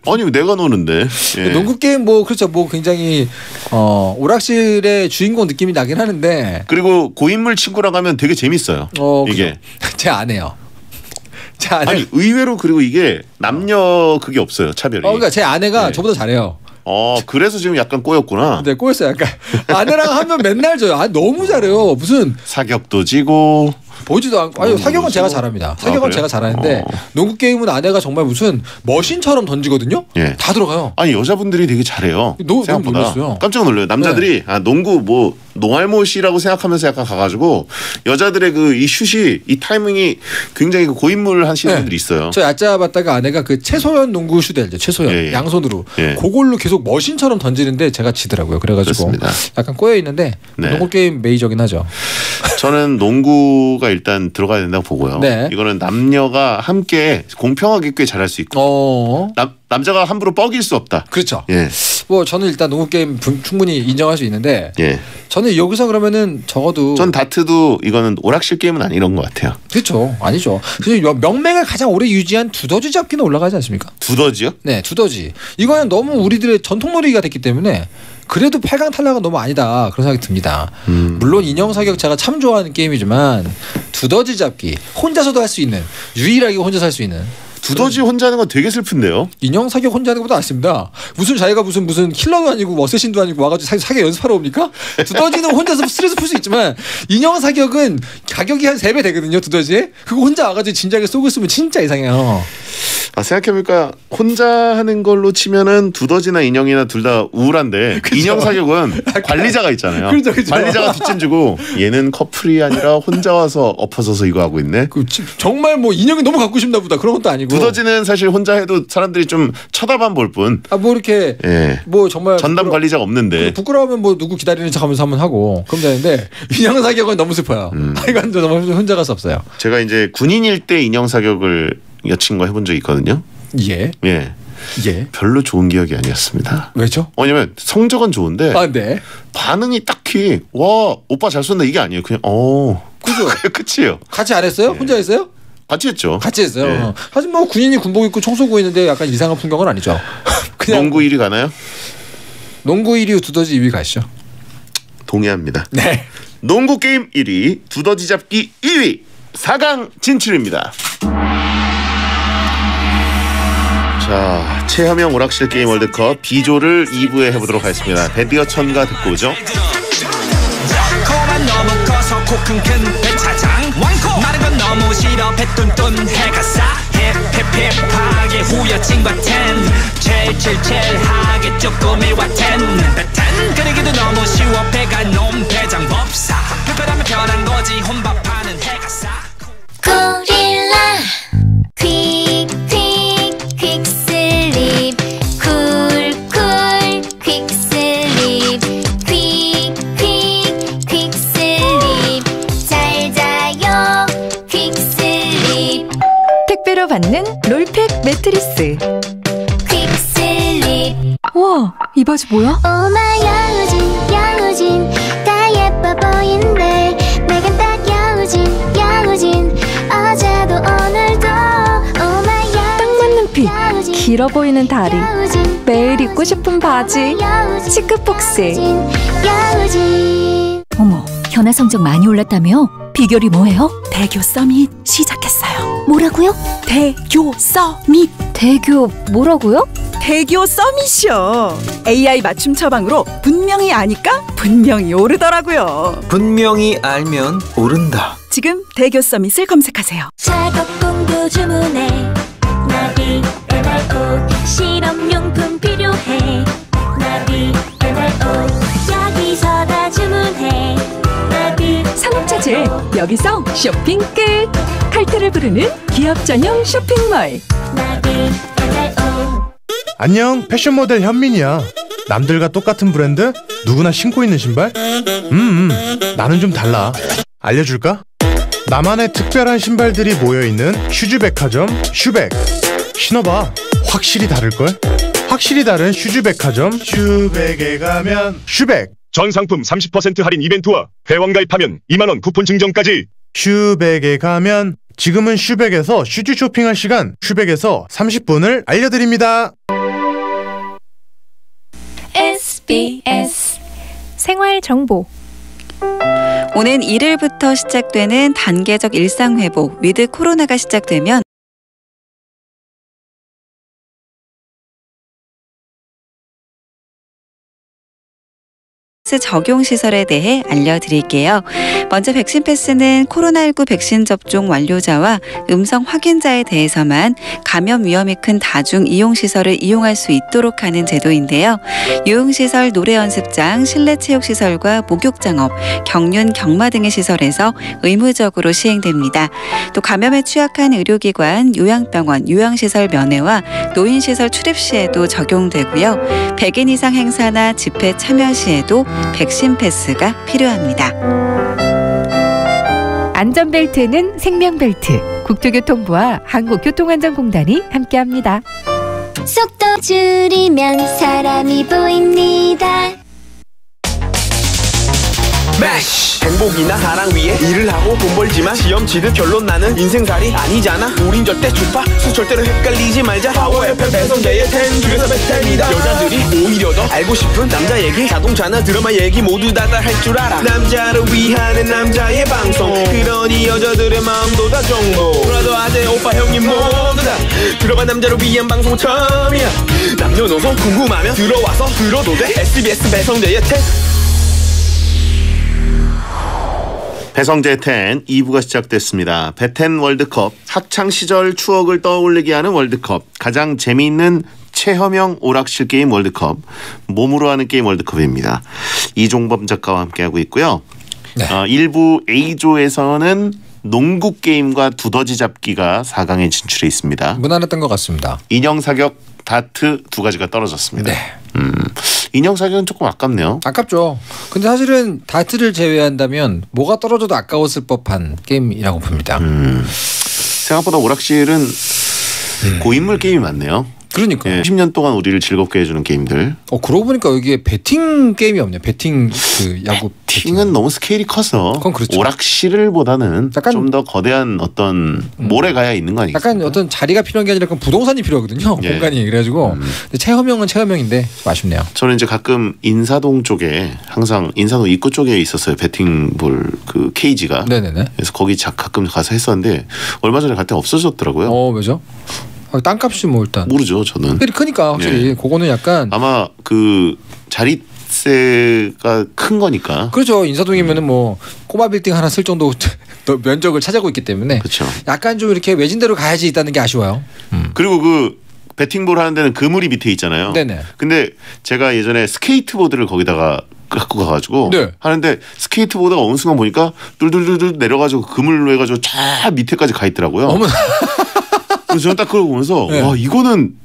S8: 아니 내가 노는데
S21: 농구 게임 뭐 그렇죠. 뭐 굉장히 오락실의 주인공 느낌이 나긴 하는데
S8: 그리고 고인물 친구랑 가면 되게 재밌어요. 이게
S21: 제 아내요.
S8: 아니 의외로 그리고 이게 남녀 그게 없어요 차별이.
S21: 그러니까 제 아내가 저보다 잘해요.
S8: 그래서 지금 약간 꼬였구나.
S21: 네, 꼬였어요. 약간 아내랑 하면 맨날 져요. 너무 잘해요. 무슨
S8: 사격도 지고
S21: 보지도 않고. 아니 사격은 제가 잘합니다. 사격은 제가 잘하는데 농구 게임은 아내가 정말 무슨 머신처럼 던지거든요. 다 들어가요.
S8: 아니 여자분들이 되게 잘해요. 생각보다
S21: 놀랐어요.
S8: 깜짝 놀라요. 남자들이 농구 뭐 농알못이라고 생각하면서 약간 가가지고 여자들의 그 이 슛이 이 타이밍이 굉장히 그 고인물 하시는 분들이 있어요.
S21: 저 얕잡았다가 아내가 그 최소연 농구 슛 알죠? 최소연 양손으로 그걸로 계속 머신처럼 던지는데 제가 지더라고요. 그래가지고
S8: 그렇습니다.
S21: 약간 꼬여 있는데 농구 게임 메이저긴 하죠.
S8: 저는 농구가 일단 들어가야 된다고 보고요. 이거는 남녀가 함께 공평하게 꽤 잘할 수 있고 남자가 함부로 뻐길 수 없다.
S21: 그렇죠. 뭐 저는 일단 농구 게임 충분히 인정할 수 있는데 저는 여기서 그러면은 적어도
S8: 전 다트도 이거는 오락실 게임은 아니런 것 같아요.
S21: 그렇죠. 아니죠. 그래서 명맥을 가장 오래 유지한 두더지 잡기는 올라가지 않습니까?
S8: 두더지요?
S21: 네, 두더지. 이거는 너무 우리들의 전통놀이가 됐기 때문에 그래도 8강 탈락은 너무 아니다 그런 생각이 듭니다. 물론 인형 사격 제가 참 좋아하는 게임이지만 두더지 잡기 혼자서도 할 수 있는 유일하게 혼자서 할 수 있는
S8: 두더지 혼자 하는 건 되게 슬픈데요.
S21: 인형 사격 혼자 하는 것보다 낫습니다. 무슨 자기가 무슨 킬러도 아니고 어쌔신도 아니고 와가지고 사격 연습하러 옵니까? 두더지는 혼자서 스트레스 풀 수 있지만 인형 사격은 가격이 한 3배 되거든요. 두더지에 그거 혼자 와가지고 진작에 쏘고 있으면 진짜 이상해요.
S8: 생각해보니까 혼자 하는 걸로 치면은 두더지나 인형이나 둘 다 우울한데 그쵸? 인형 사격은 관리자가 있잖아요.
S21: 그렇죠.
S8: 관리자가 뒷짐지고 얘는 커플이 아니라 혼자 와서 엎어서서 이거 하고 있네.
S21: 정말 뭐 인형이 너무 갖고 싶나 보다 그런 것도 아니고
S8: 두더지는 사실 혼자 해도 사람들이 좀 쳐다만 볼 뿐.
S21: 뭐 이렇게 뭐 정말
S8: 전담 관리자가 없는데
S21: 부끄러우면 뭐 누구 기다리는 척하면서 한번 하고 그럼 되는데 인형 사격은 너무 슬퍼요. 이건 너무 혼자 갈 수 없어요.
S8: 제가 이제 군인일 때 인형 사격을 여친과 해본 적이 있거든요. 별로 좋은 기억이 아니었습니다.
S21: 왜죠?
S8: 왜냐면 성적은 좋은데 반응이 딱히 와 오빠 잘 쏜다 이게 아니에요. 그냥
S21: 그죠?
S8: 끝이에요.
S21: 같이 안 했어요? 혼자 했어요?
S8: 같이 했죠.
S21: 같이 했어요. 하지만 뭐 군인이 군복 입고 총 쏘고 있는데 약간 이상한 풍경은 아니죠.
S8: 그냥 농구 1위 가나요?
S21: 농구 1위 두더지 2위 가시죠.
S8: 동의합니다. 농구 게임 1위 두더지 잡기 2위 4강 진출입니다. 자, 체험형 오락실 게임 월드컵 B조를 2부에 해보도록 하겠습니다. 베비어 천가 듣고 오죠.
S6: 코만 너무 커서 코큰 큰 배차장 마른 건
S3: 너무 싫어 배뚠뚠 해가 싸해 힙힙하게 후여친과 텐 칠칠칠하게 쪼꼬미 와텐 베텐 그리기도 너무 쉬워 배가 놈 대장법사 불편하면 편한 거지 혼밥하는 해가 싸
S2: 고릴라 퀵퀵 퀵슬립 쿨쿨 퀵슬립 퀵퀵 퀵슬립 잘 자요 퀵슬립
S1: 택배로 받는 롤팩 매트리스.
S2: 퀵슬립
S1: 우와, 이 바지 뭐야?
S2: 오마 여우진 다 예뻐 보인대 내겐 딱 여우진 어제도 오늘도 오마
S1: 딱 맞는 핏, 길어 보이는 다리, 매일 입고 싶은 바지, 시크폭스.
S5: 어머, 현아 성적 많이 올랐다며? 비결이 뭐예요? 대교 서밋 시작했어요. 뭐라고요? 대교 서밋.
S1: 대교 뭐라고요?
S22: 대교 서밋이요. AI 맞춤 처방으로 분명히 아니까 분명히 오르더라고요.
S23: 분명히 알면 오른다.
S22: 지금 대교 서밋을 검색하세요.
S2: 작업 공부 주문해 나비 MRO 실험용품 필요해 나비 MRO 여기서 다 주문해 나비
S1: 상업차질 여기서 쇼핑 끝. 칼퇴를 부르는 기업 전용 쇼핑몰.
S2: 나비 MRO
S20: 안녕, 패션 모델 현민이야. 남들과 똑같은 브랜드? 누구나 신고 있는 신발? 나는 좀 달라. 알려줄까? 나만의 특별한 신발들이 모여있는 슈즈백화점 슈백. 신어봐. 확실히 다를걸? 확실히 다른 슈즈백화점 슈백에 가면 슈백.
S24: 전 상품 30% 할인 이벤트와 회원 가입하면 2만원 쿠폰 증정까지.
S20: 슈백에 가면 지금은 슈백에서 슈즈 쇼핑할 시간 슈백에서 30분을 알려드립니다.
S25: SBS 생활정보 오는 1일부터 시작되는 단계적 일상회복 위드 코로나가 시작되면 적용 시설에 대해 알려드릴게요. 먼저 백신 패스는 코로나19 백신 접종 완료자와 음성 확인자에 대해서만 감염 위험이 큰 다중 이용시설을 이용할 수 있도록 하는 제도인데요. 유흥시설, 노래연습장, 실내체육시설과 목욕장업, 경륜, 경마 등의 시설에서 의무적으로 시행됩니다. 또 감염에 취약한 의료기관, 요양병원, 요양시설 면회와 노인시설 출입 시에도 적용되고요. 100인 이상 행사나 집회 참여 시에도 백신 패스가 필요합니다.
S1: 안전벨트는 생명벨트. 국토교통부와 한국교통안전공단이 함께합니다.
S2: 속도 줄이면 사람이 보입니다.
S26: 매쉬 행복이나 사랑 위해 일을 하고 돈 벌지만 시험 치듯 결론 나는 인생살이 아니잖아. 우린 절대 주파수 절대로 헷갈리지 말자. 파워 FM 배성재의 10 중에서 베스트입니다. 여자들이 오히려 더 알고 싶은 남자 얘기, 자동차나 드라마 얘기 모두 다 할 줄 알아. 남자를 위한 남자의 방송, 그러니 여자들의 마음도 다 정보. 브라더 아재 오빠 형님 모두 다 들어봐. 남자를 위한 방송 처음이야. 남녀노소 궁금하면 들어와서 들어도 돼. SBS 배성재의 10.
S8: 배성재 10 2부가 시작됐습니다. 배텐 월드컵, 학창시절 추억을 떠올리게 하는 월드컵, 가장 재미있는 체험형 오락실 게임 월드컵, 몸으로 하는 게임 월드컵입니다. 이종범 작가와 함께하고 있고요.
S21: 네.
S8: 일부 A조에서는 농구 게임과 두더지 잡기가 4강에 진출해 있습니다.
S21: 무난했던 것 같습니다.
S8: 인형 사격, 다트 두 가지가 떨어졌습니다.
S21: 네.
S8: 인형 사격은 조금 아깝네요.
S21: 아깝죠. 근데 사실은 다트를 제외한다면 뭐가 떨어져도 아까웠을 법한 게임이라고 봅니다.
S8: 생각보다 오락실은 고인물 게임이 많네요.
S21: 그러니까
S8: 10년 동안 우리를 즐겁게 해주는 게임들.
S21: 그러고 보니까 여기에 배팅 게임이 없네요. 배팅 그 야구
S8: 배팅은 너무 스케일이 커서
S21: 그건 그렇죠.
S8: 오락실보다는 좀 더 거대한 어떤 몰에 가야 있는 거 아니겠습니까?
S21: 약간 어떤 자리가 필요한 게 아니라 부동산이 필요하거든요.
S8: 예.
S21: 공간이. 그래가지고 근데 체험형은 체험형인데 좀 아쉽네요.
S8: 저는 이제 가끔 인사동 쪽에 항상 인사동 입구 쪽에 있었어요. 배팅볼 그 케이지가.
S21: 네네네.
S8: 그래서 거기 가끔 가서 했었는데 얼마 전에 갈 때 없어졌더라고요.
S21: 왜죠? 땅값이 뭐 일단
S8: 모르죠. 저는.
S21: 크니까 확실히 그거는 약간
S8: 아마 그 자릿세가 큰 거니까.
S21: 그렇죠. 인사동이면은 뭐 꼬마 빌딩 하나 쓸 정도 면적을 차지하고 있기 때문에
S8: 그렇죠.
S21: 약간 좀 이렇게 외진대로 가야지 있다는 게 아쉬워요.
S8: 그리고 그 배팅볼 하는 데는 그물이 밑에 있잖아요.
S21: 네네.
S8: 근데 제가 예전에 스케이트보드를 거기다가 갖고 가가지고
S21: 네.
S8: 하는데 스케이트보드가 어느 순간 보니까 뚫뚫뚫 내려가지고 그물로 해가지고 쫙 밑에까지 가 있더라고요.
S21: 어머.
S8: 그래서 저는 딱 그걸 보면서
S21: 네.
S8: 와 이거는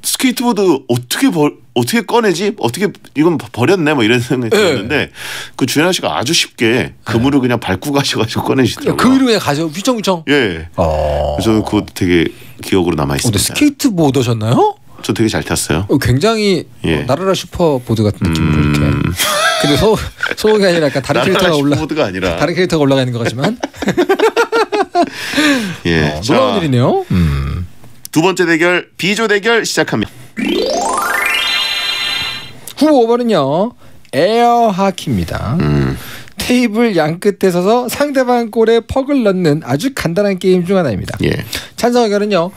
S8: 스케이트보드 어떻게 꺼내지? 어떻게 이건 버렸네? 뭐 이런 생각이 들었는데 그 주현 씨가 아주 쉽게 그물을 그냥 밟고 가셔가지고 꺼내시더라고요.
S21: 그물을 그냥 가져 휘청휘청.
S8: 예. 그래서 저는 그거 되게 기억으로 남아 있습니다.
S21: 스케이트보드셨나요?
S8: 저 되게 잘 탔어요.
S21: 굉장히 나라라 슈퍼보드 같은 느낌으로 이렇게. 근데 소속이 아니라 약간 다른 캐릭터가
S8: 슈퍼보드가 아니라
S21: 다른 캐릭터가 올라가 있는 것 같지만.
S8: 예.
S21: 놀라운 일이네요.
S8: 두 번째 대결 B조 대결 시작합니다.
S21: 후보 5번은요 에어 하키입니다. 테이블 양 끝에 서서 상대방 골에 퍽을 넣는 아주 간단한 게임 중 하나입니다.
S8: 예.
S21: 찬성 의견은요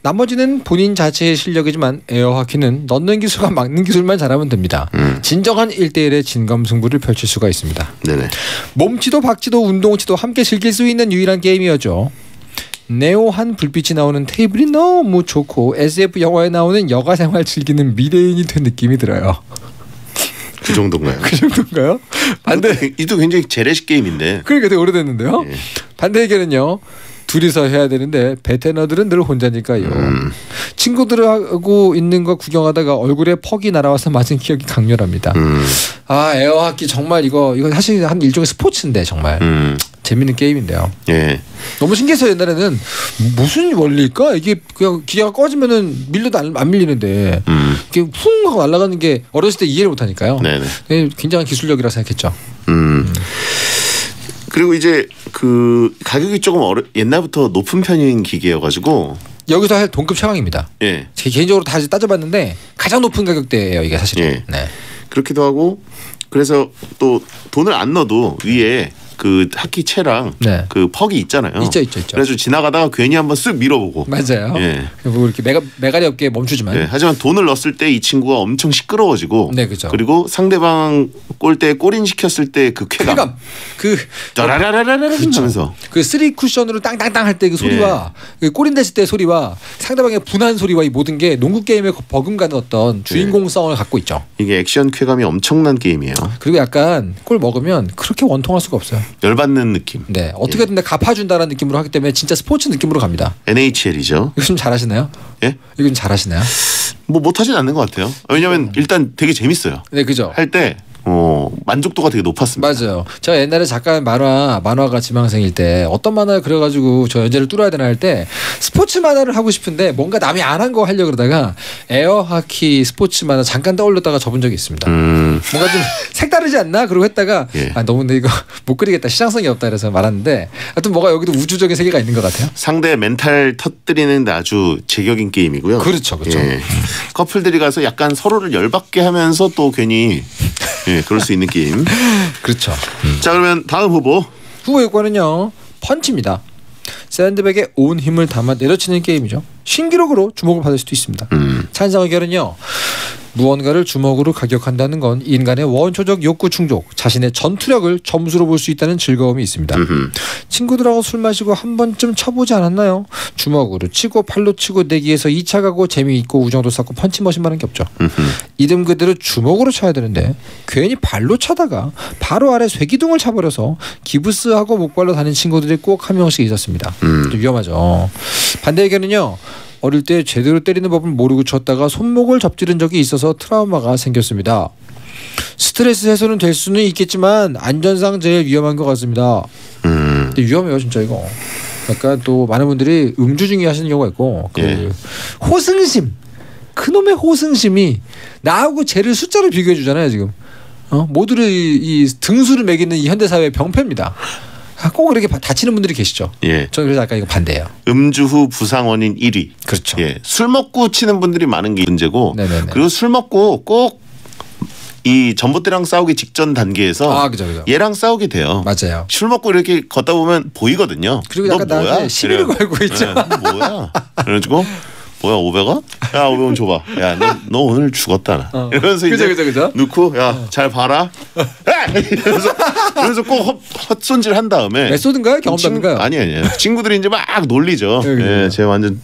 S21: 나머지는 본인 자체의 실력이지만 에어 하키는 넣는 기술과 막는 기술만 잘하면 됩니다. 진정한 1대1의 진검승부를 펼칠 수가 있습니다.
S8: 네네.
S21: 몸치도 박치도 운동치도 함께 즐길 수 있는 유일한 게임이었죠. 네오한 불빛이 나오는 테이블이 너무 좋고 SF 영화에 나오는 여가 생활 즐기는 미래인이 된 느낌이 들어요.
S8: 그 정도인가요?
S21: 그 정도인가요? 반대
S8: 이도 굉장히 재래식 게임인데.
S21: 그러니까 되게 오래됐는데요. 예. 반대 의견은요. 둘이서 해야 되는데 베테너들은 늘 혼자니까요. 친구들하고 있는 거 구경하다가 얼굴에 퍽이 날아와서 맞은 기억이 강렬합니다. 아 에어하키 정말 이거 사실 한 일종의 스포츠인데 정말 재밌는 게임인데요.
S8: 예.
S21: 너무 신기해서 옛날에는 무슨 원리일까? 이게 그냥 기계가 꺼지면은 밀려도 안 밀리는데 이게 쿵 하고 날아가는 게 어렸을 때 이해를 못하니까요.
S8: 네네.
S21: 굉장한 기술력이라 생각했죠.
S8: 그리고 이제 그 가격이 조금 옛날부터 높은 편인 기계여가지고
S21: 여기서 할 동급 최강입니다.
S8: 예.
S21: 제 개인적으로 다시 따져봤는데 가장 높은 가격대예요 이게 사실은.
S8: 예.
S21: 네.
S8: 그렇기도 하고 그래서 또 돈을 안 넣어도 위에 그 하키채랑 그 퍽이 있잖아요.
S21: 있죠.
S8: 그래서 지나가다가 괜히 한번 쓱 밀어보고.
S21: 맞아요.
S8: 예.
S21: 뭐 이렇게 메가리 없게 멈추지만.
S8: 네. 하지만 돈을 넣었을 때 이 친구가 엄청 시끄러워지고.
S21: 네, 그렇죠.
S8: 그리고 상대방 골대에 골인 시켰을 때 그 쾌감.
S21: 그
S8: 라라라라라 하면서.
S21: 그 3 쿠션으로 땅땅땅 할 때 그 소리와 그 골인 됐을 때 소리와 상대방의 분한 소리와 이 모든 게 농구 게임에 버금가는 어떤 주인공성을 갖고 있죠.
S8: 이게 액션 쾌감이 엄청난 게임이에요.
S21: 그리고 약간 골 먹으면 그렇게 원통할 수가 없어요.
S8: 열받는 느낌.
S21: 네, 어떻게든 갚아준다는 느낌으로 하기 때문에 진짜 스포츠 느낌으로 갑니다.
S8: NHL이죠.
S21: 이거 좀 잘하시나요?
S8: 예?
S21: 이거 좀 잘하시나요?
S8: 뭐 못하진 않는 것 같아요. 왜냐하면 일단 되게 재밌어요.
S21: 네, 그죠.
S8: 할 때 만족도가 되게 높았습니다.
S21: 맞아요. 제가 옛날에 작가 만화가 지망생일 때 어떤 만화를 그려가지고 저 연재를 뚫어야 되나 할 때 스포츠 만화를 하고 싶은데 뭔가 남이 안 한 거 하려고 그러다가 에어하키 스포츠 만화 잠깐 떠올렸다가 접은 적이 있습니다. 뭔가 좀 색다르지 않나? 그러고 했다가 너무 근데 이거 못 그리겠다. 시장성이 없다 그래서 말았는데 하여튼 뭐가 여기도 우주적인 세계가 있는 것 같아요.
S8: 상대 멘탈 터뜨리는 아주 제격인 게임이고요.
S21: 그렇죠.
S8: 예. 커플들이 가서 약간 서로를 열받게 하면서 또 괜히 그럴 수 있는 게임.
S21: 그렇죠.
S8: 자 그러면 다음 후보
S21: 6번은요 펀치입니다. 샌드백에 온 힘을 담아 내려치는 게임이죠. 신기록으로 주목을 받을 수도 있습니다. 찬성 의견은요 무언가를 주먹으로 가격한다는 건 인간의 원초적 욕구 충족, 자신의 전투력을 점수로 볼 수 있다는 즐거움이 있습니다. 친구들하고 술 마시고 한 번쯤 쳐보지 않았나요? 주먹으로 치고 팔로 치고 내기에서 2차 가고 재미있고 우정도 쌓고 펀치머신만한 게 없죠. 이름 그대로 주먹으로 쳐야 되는데 괜히 발로 차다가 바로 아래 쇠기둥을 차버려서 기부스하고 목발로 다닌 친구들이 꼭 한 명씩 있었습니다. 좀 위험하죠. 반대 의견은요. 어릴 때 제대로 때리는 법을 모르고 쳤다가 손목을 접지른 적이 있어서 트라우마가 생겼습니다. 스트레스 해소는 될 수는 있겠지만 안전상 제일 위험한 것 같습니다. 근데 위험해요 진짜 이거. 약간 또 많은 분들이 음주 중에 하시는 경우가 있고 호승심 그놈의 호승심이 나하고 쟤를 숫자로 비교해 주잖아요 지금. 모두를 이 등수를 매기는 이 현대사회의 병폐입니다. 꼭 이렇게 다치는 분들이 계시죠.
S8: 예.
S21: 저는 그래서 아까 이거 반대예요.
S8: 음주 후 부상 원인 1위.
S21: 그렇죠.
S8: 예. 술 먹고 치는 분들이 많은 게 문제고.
S21: 네네네.
S8: 그리고 술 먹고 꼭 이 전봇대랑 싸우기 직전 단계에서
S21: 그죠.
S8: 얘랑 싸우게 돼요.
S21: 맞아요.
S8: 술 먹고 이렇게 걷다 보면 보이거든요.
S21: 그리고 약간 나한테 시비를 걸고 있죠.
S8: 뭐야? 그래가지고 뭐야 500원? 야 500원 줘봐. 야 너 오늘 죽었다 나. 이러면서
S21: 그죠,
S8: 이제
S21: 그죠.
S8: 넣고 야 잘 봐라. 이러면서 꼭 헛손질 한 다음에.
S21: 메소드인가요? 경험담인가요?
S8: 아니에요. 친구들이 이제 막 놀리죠. 예, 제가 완전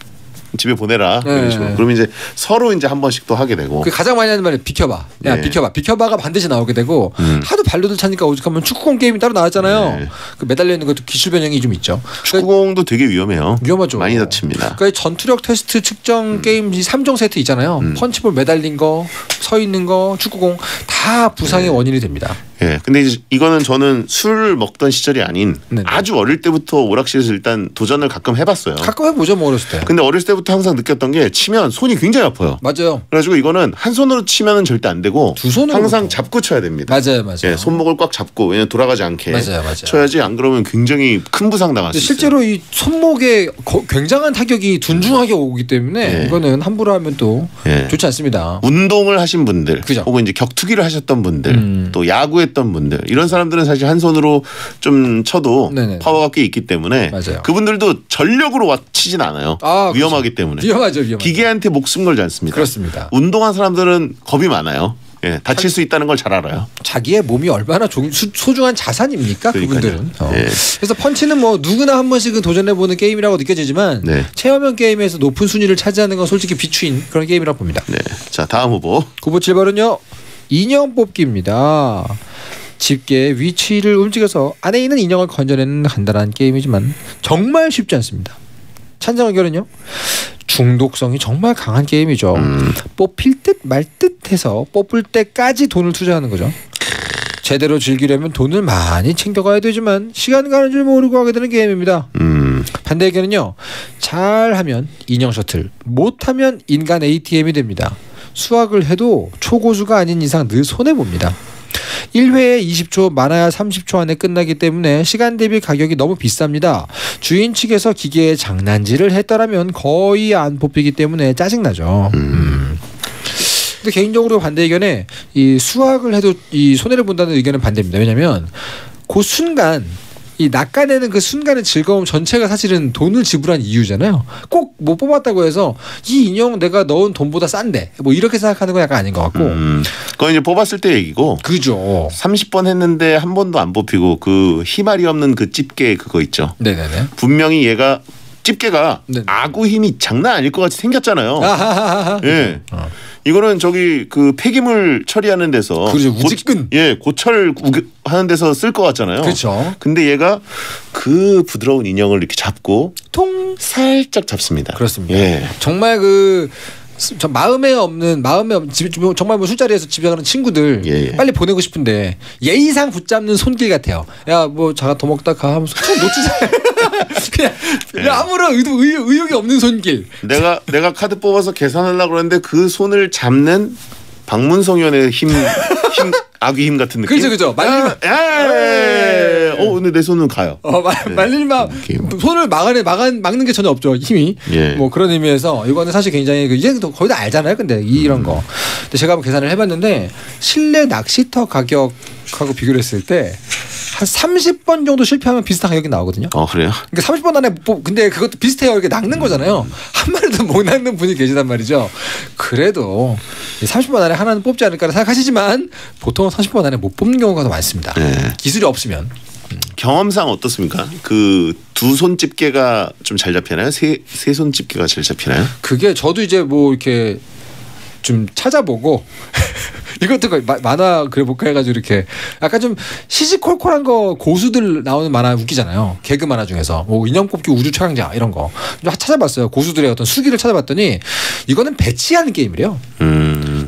S8: 집에 보내라. 이런 식으로. 그러면 이제 서로 이제 한 번씩 또 하게 되고.
S21: 그 가장 많이 하는 말이 비켜봐. 야
S8: 네.
S21: 비켜봐가 반드시 나오게 되고 하도 발로들 차니까 오죽하면 축구공 게임이 따로 나왔잖아요.
S8: 네.
S21: 그 매달려 있는 것도 기술 변형이 좀 있죠.
S8: 축구공도 되게 위험해요.
S21: 위험하죠.
S8: 많이 다칩니다.
S21: 그러니까 전투력 테스트 측정 게임 3종 세트 있잖아요. 펀치볼 매달린 거, 서 있는 거, 축구공 다 부상의 원인이 됩니다.
S8: 예, 근데 이제 이거는 저는 술을 먹던 시절이 아닌 아주 어릴 때부터 오락실에서 일단 도전을 가끔 해봤어요.
S21: 가끔 해보죠, 뭐 어렸을 때.
S8: 근데 어렸을 때부터 항상 느꼈던 게 치면 손이 굉장히 아파요.
S21: 맞아요.
S8: 그래가지고 이거는 한 손으로 치면은 절대 안 되고
S21: 두 손으로
S8: 항상 잡고 쳐야 됩니다.
S21: 맞아요.
S8: 예, 손목을 꽉 잡고 왜냐면 돌아가지 않게
S21: 맞아요.
S8: 쳐야지 안 그러면 굉장히 큰 부상 당할 수 있어요.
S21: 실제로 이 손목에 굉장한 타격이 둔중하게 오기 때문에 이거는 함부로 하면 또 좋지 않습니다.
S8: 운동을 하신 분들, 혹은 이제 격투기를 하셨던 분들, 또 야구했던 분들 이런 사람들은 사실 한 손으로 좀 쳐도 파워가 꽤 있기 때문에 그분들도 전력으로 치진 않아요. 위험하기 때문에.
S21: 위험하죠.
S8: 기계한테 목숨 걸지 않습니다.
S21: 그렇습니다.
S8: 운동한 사람들은 겁이 많아요. 예, 다칠 수 있다는 걸 잘 알아요.
S21: 자기의 몸이 얼마나 소중한 자산입니까? 그분들은.
S8: 예.
S21: 그래서 펀치는 뭐 누구나 한 번씩은 도전해보는 게임이라고 느껴지지만 체험형 게임에서 높은 순위를 차지하는 건 솔직히 비추인 그런 게임이라고 봅니다.
S8: 네. 자, 다음 후보.
S21: 후보 7번은요. 인형 뽑기입니다. 집게의 위치를 움직여서 안에 있는 인형을 건져내는 간단한 게임이지만 정말 쉽지 않습니다. 찬성 의견은요. 중독성이 정말 강한 게임이죠. 뽑힐 듯 말 듯 해서 뽑을 때까지 돈을 투자하는 거죠. 제대로 즐기려면 돈을 많이 챙겨가야 되지만 시간 가는 줄 모르고 하게 되는 게임입니다. 반대 의견은요. 잘하면 인형 셔틀, 못하면 인간 ATM이 됩니다. 수학을 해도 초고수가 아닌 이상 늘 손해봅니다. 1회에 20초, 많아야 30초 안에 끝나기 때문에 시간 대비 가격이 너무 비쌉니다. 주인 측에서 기계에 장난질을 했더라면 거의 안 뽑히기 때문에 짜증나죠. 근데 개인적으로 반대 의견에 이 수학을 해도 이 손해를 본다는 의견은 반대입니다. 왜냐하면 그 순간 이 낚아내는 그 순간의 즐거움 전체가 사실은 돈을 지불한 이유잖아요. 꼭 못 뽑았다고 해서 이 인형 내가 넣은 돈보다 싼데 뭐 이렇게 생각하는 건 약간 아닌 것 같고.
S8: 그건 이제 뽑았을 때 얘기고.
S21: 그죠.
S8: 30번 했는데 한 번도 안 뽑히고 그 희말이 없는 그 집게 그거 있죠.
S21: 네네네.
S8: 분명히 얘가 집게가 아구 힘이 장난 아닐 것 같이 생겼잖아요. 예. 이거는 저기 그 폐기물 처리하는 데서
S21: 그렇죠. 우직근.
S8: 고철 하는 데서 쓸 것 같잖아요.
S21: 그렇죠.
S8: 근데 얘가 그 부드러운 인형을 이렇게 잡고
S21: 통
S8: 살짝 잡습니다.
S21: 그렇습니다. 정말 마음에 없는 정말 뭐 술자리에서 집에 가는 친구들 빨리 보내고 싶은데 예의상 붙잡는 손길 같아요. 야 뭐 자가 더 먹다 가 하면서 놓치잖아요. 그냥 아무런 의욕이 없는 손길.
S8: 내가 카드 뽑아서 계산하려고 그러는데 그 손을 잡는 박문성 의원의 힘 아귀 힘 같은 느낌.
S21: 그죠. 말리면
S8: 근데 내 손은 가요.
S21: 말리면 손을 막는 게 전혀 없죠. 힘이. 뭐 그런 의미에서 이거는 사실 굉장히 이제 거의 다 알잖아요. 근데 이런 거. 근데 제가 한번 계산을 해봤는데 실내 낚시터 가격하고 비교를 했을 때 한 30번 정도 실패하면 비슷한 가격이 나오거든요.
S8: 그래요?
S21: 그러니까 30번 안에 근데 그것도 비슷해요. 이렇게 낚는 거잖아요. 한 마리도 못 낚는 분이 계시단 말이죠. 그래도 30번 안에 하나는 뽑지 않을까 생각하시지만 보통은 30번 안에 못 뽑는 경우가 더 많습니다. 기술이 없으면.
S8: 경험상 어떻습니까? 그 두 손 집게가 좀 잘 잡히나요? 세 손 집게가 잘 잡히나요?
S21: 그게 저도 이제 뭐 이렇게 좀 찾아보고 이것도 만화 그려볼까 해가지고 이렇게 약간 좀 시시콜콜한 거 고수들 나오는 만화 웃기잖아요. 개그 만화 중에서 뭐 인형 뽑기 우주 최강자 이런 거 좀 찾아봤어요. 고수들의 어떤 수기를 찾아봤더니 이거는 배치하는 게임이래요.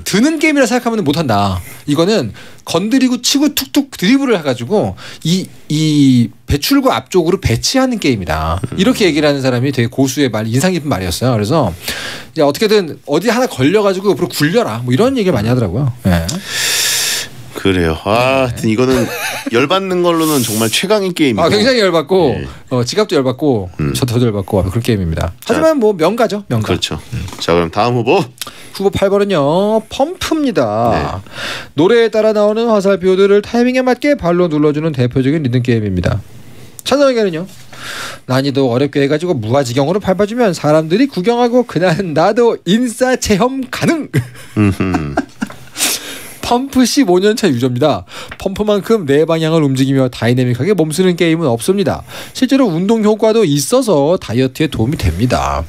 S21: 드는 게임이라 생각하면 못한다. 이거는 건드리고 치고 툭툭 드리블을 해가지고 이 배출구 앞쪽으로 배치하는 게임이다. 이렇게 얘기를 하는 사람이 되게 고수의 말, 인상 깊은 말이었어요. 그래서 이제 어떻게든 어디 하나 걸려가지고 옆으로 굴려라. 뭐 이런 얘기를 많이 하더라고요.
S8: 그래요. 하여튼 이거는 열받는 걸로는 정말 최강의 게임이고.
S21: 굉장히 열받고 지갑도 열받고 저도 열받고 그런 게임입니다. 하지만 뭐 명가죠. 명가.
S8: 그렇죠. 자 그럼 다음 후보.
S21: 후보 8번은요. 펌프입니다. 노래에 따라 나오는 화살표들을 타이밍에 맞게 발로 눌러주는 대표적인 리듬 게임입니다. 찬성 의견은요. 난이도 어렵게 해가지고 무아지경으로 밟아주면 사람들이 구경하고 그날은 나도 인싸 체험 가능. 펌프 15년차 유저입니다. 펌프만큼 네 방향을 움직이며 다이내믹하게 몸쓰는 게임은 없습니다. 실제로 운동 효과도 있어서 다이어트에 도움이 됩니다.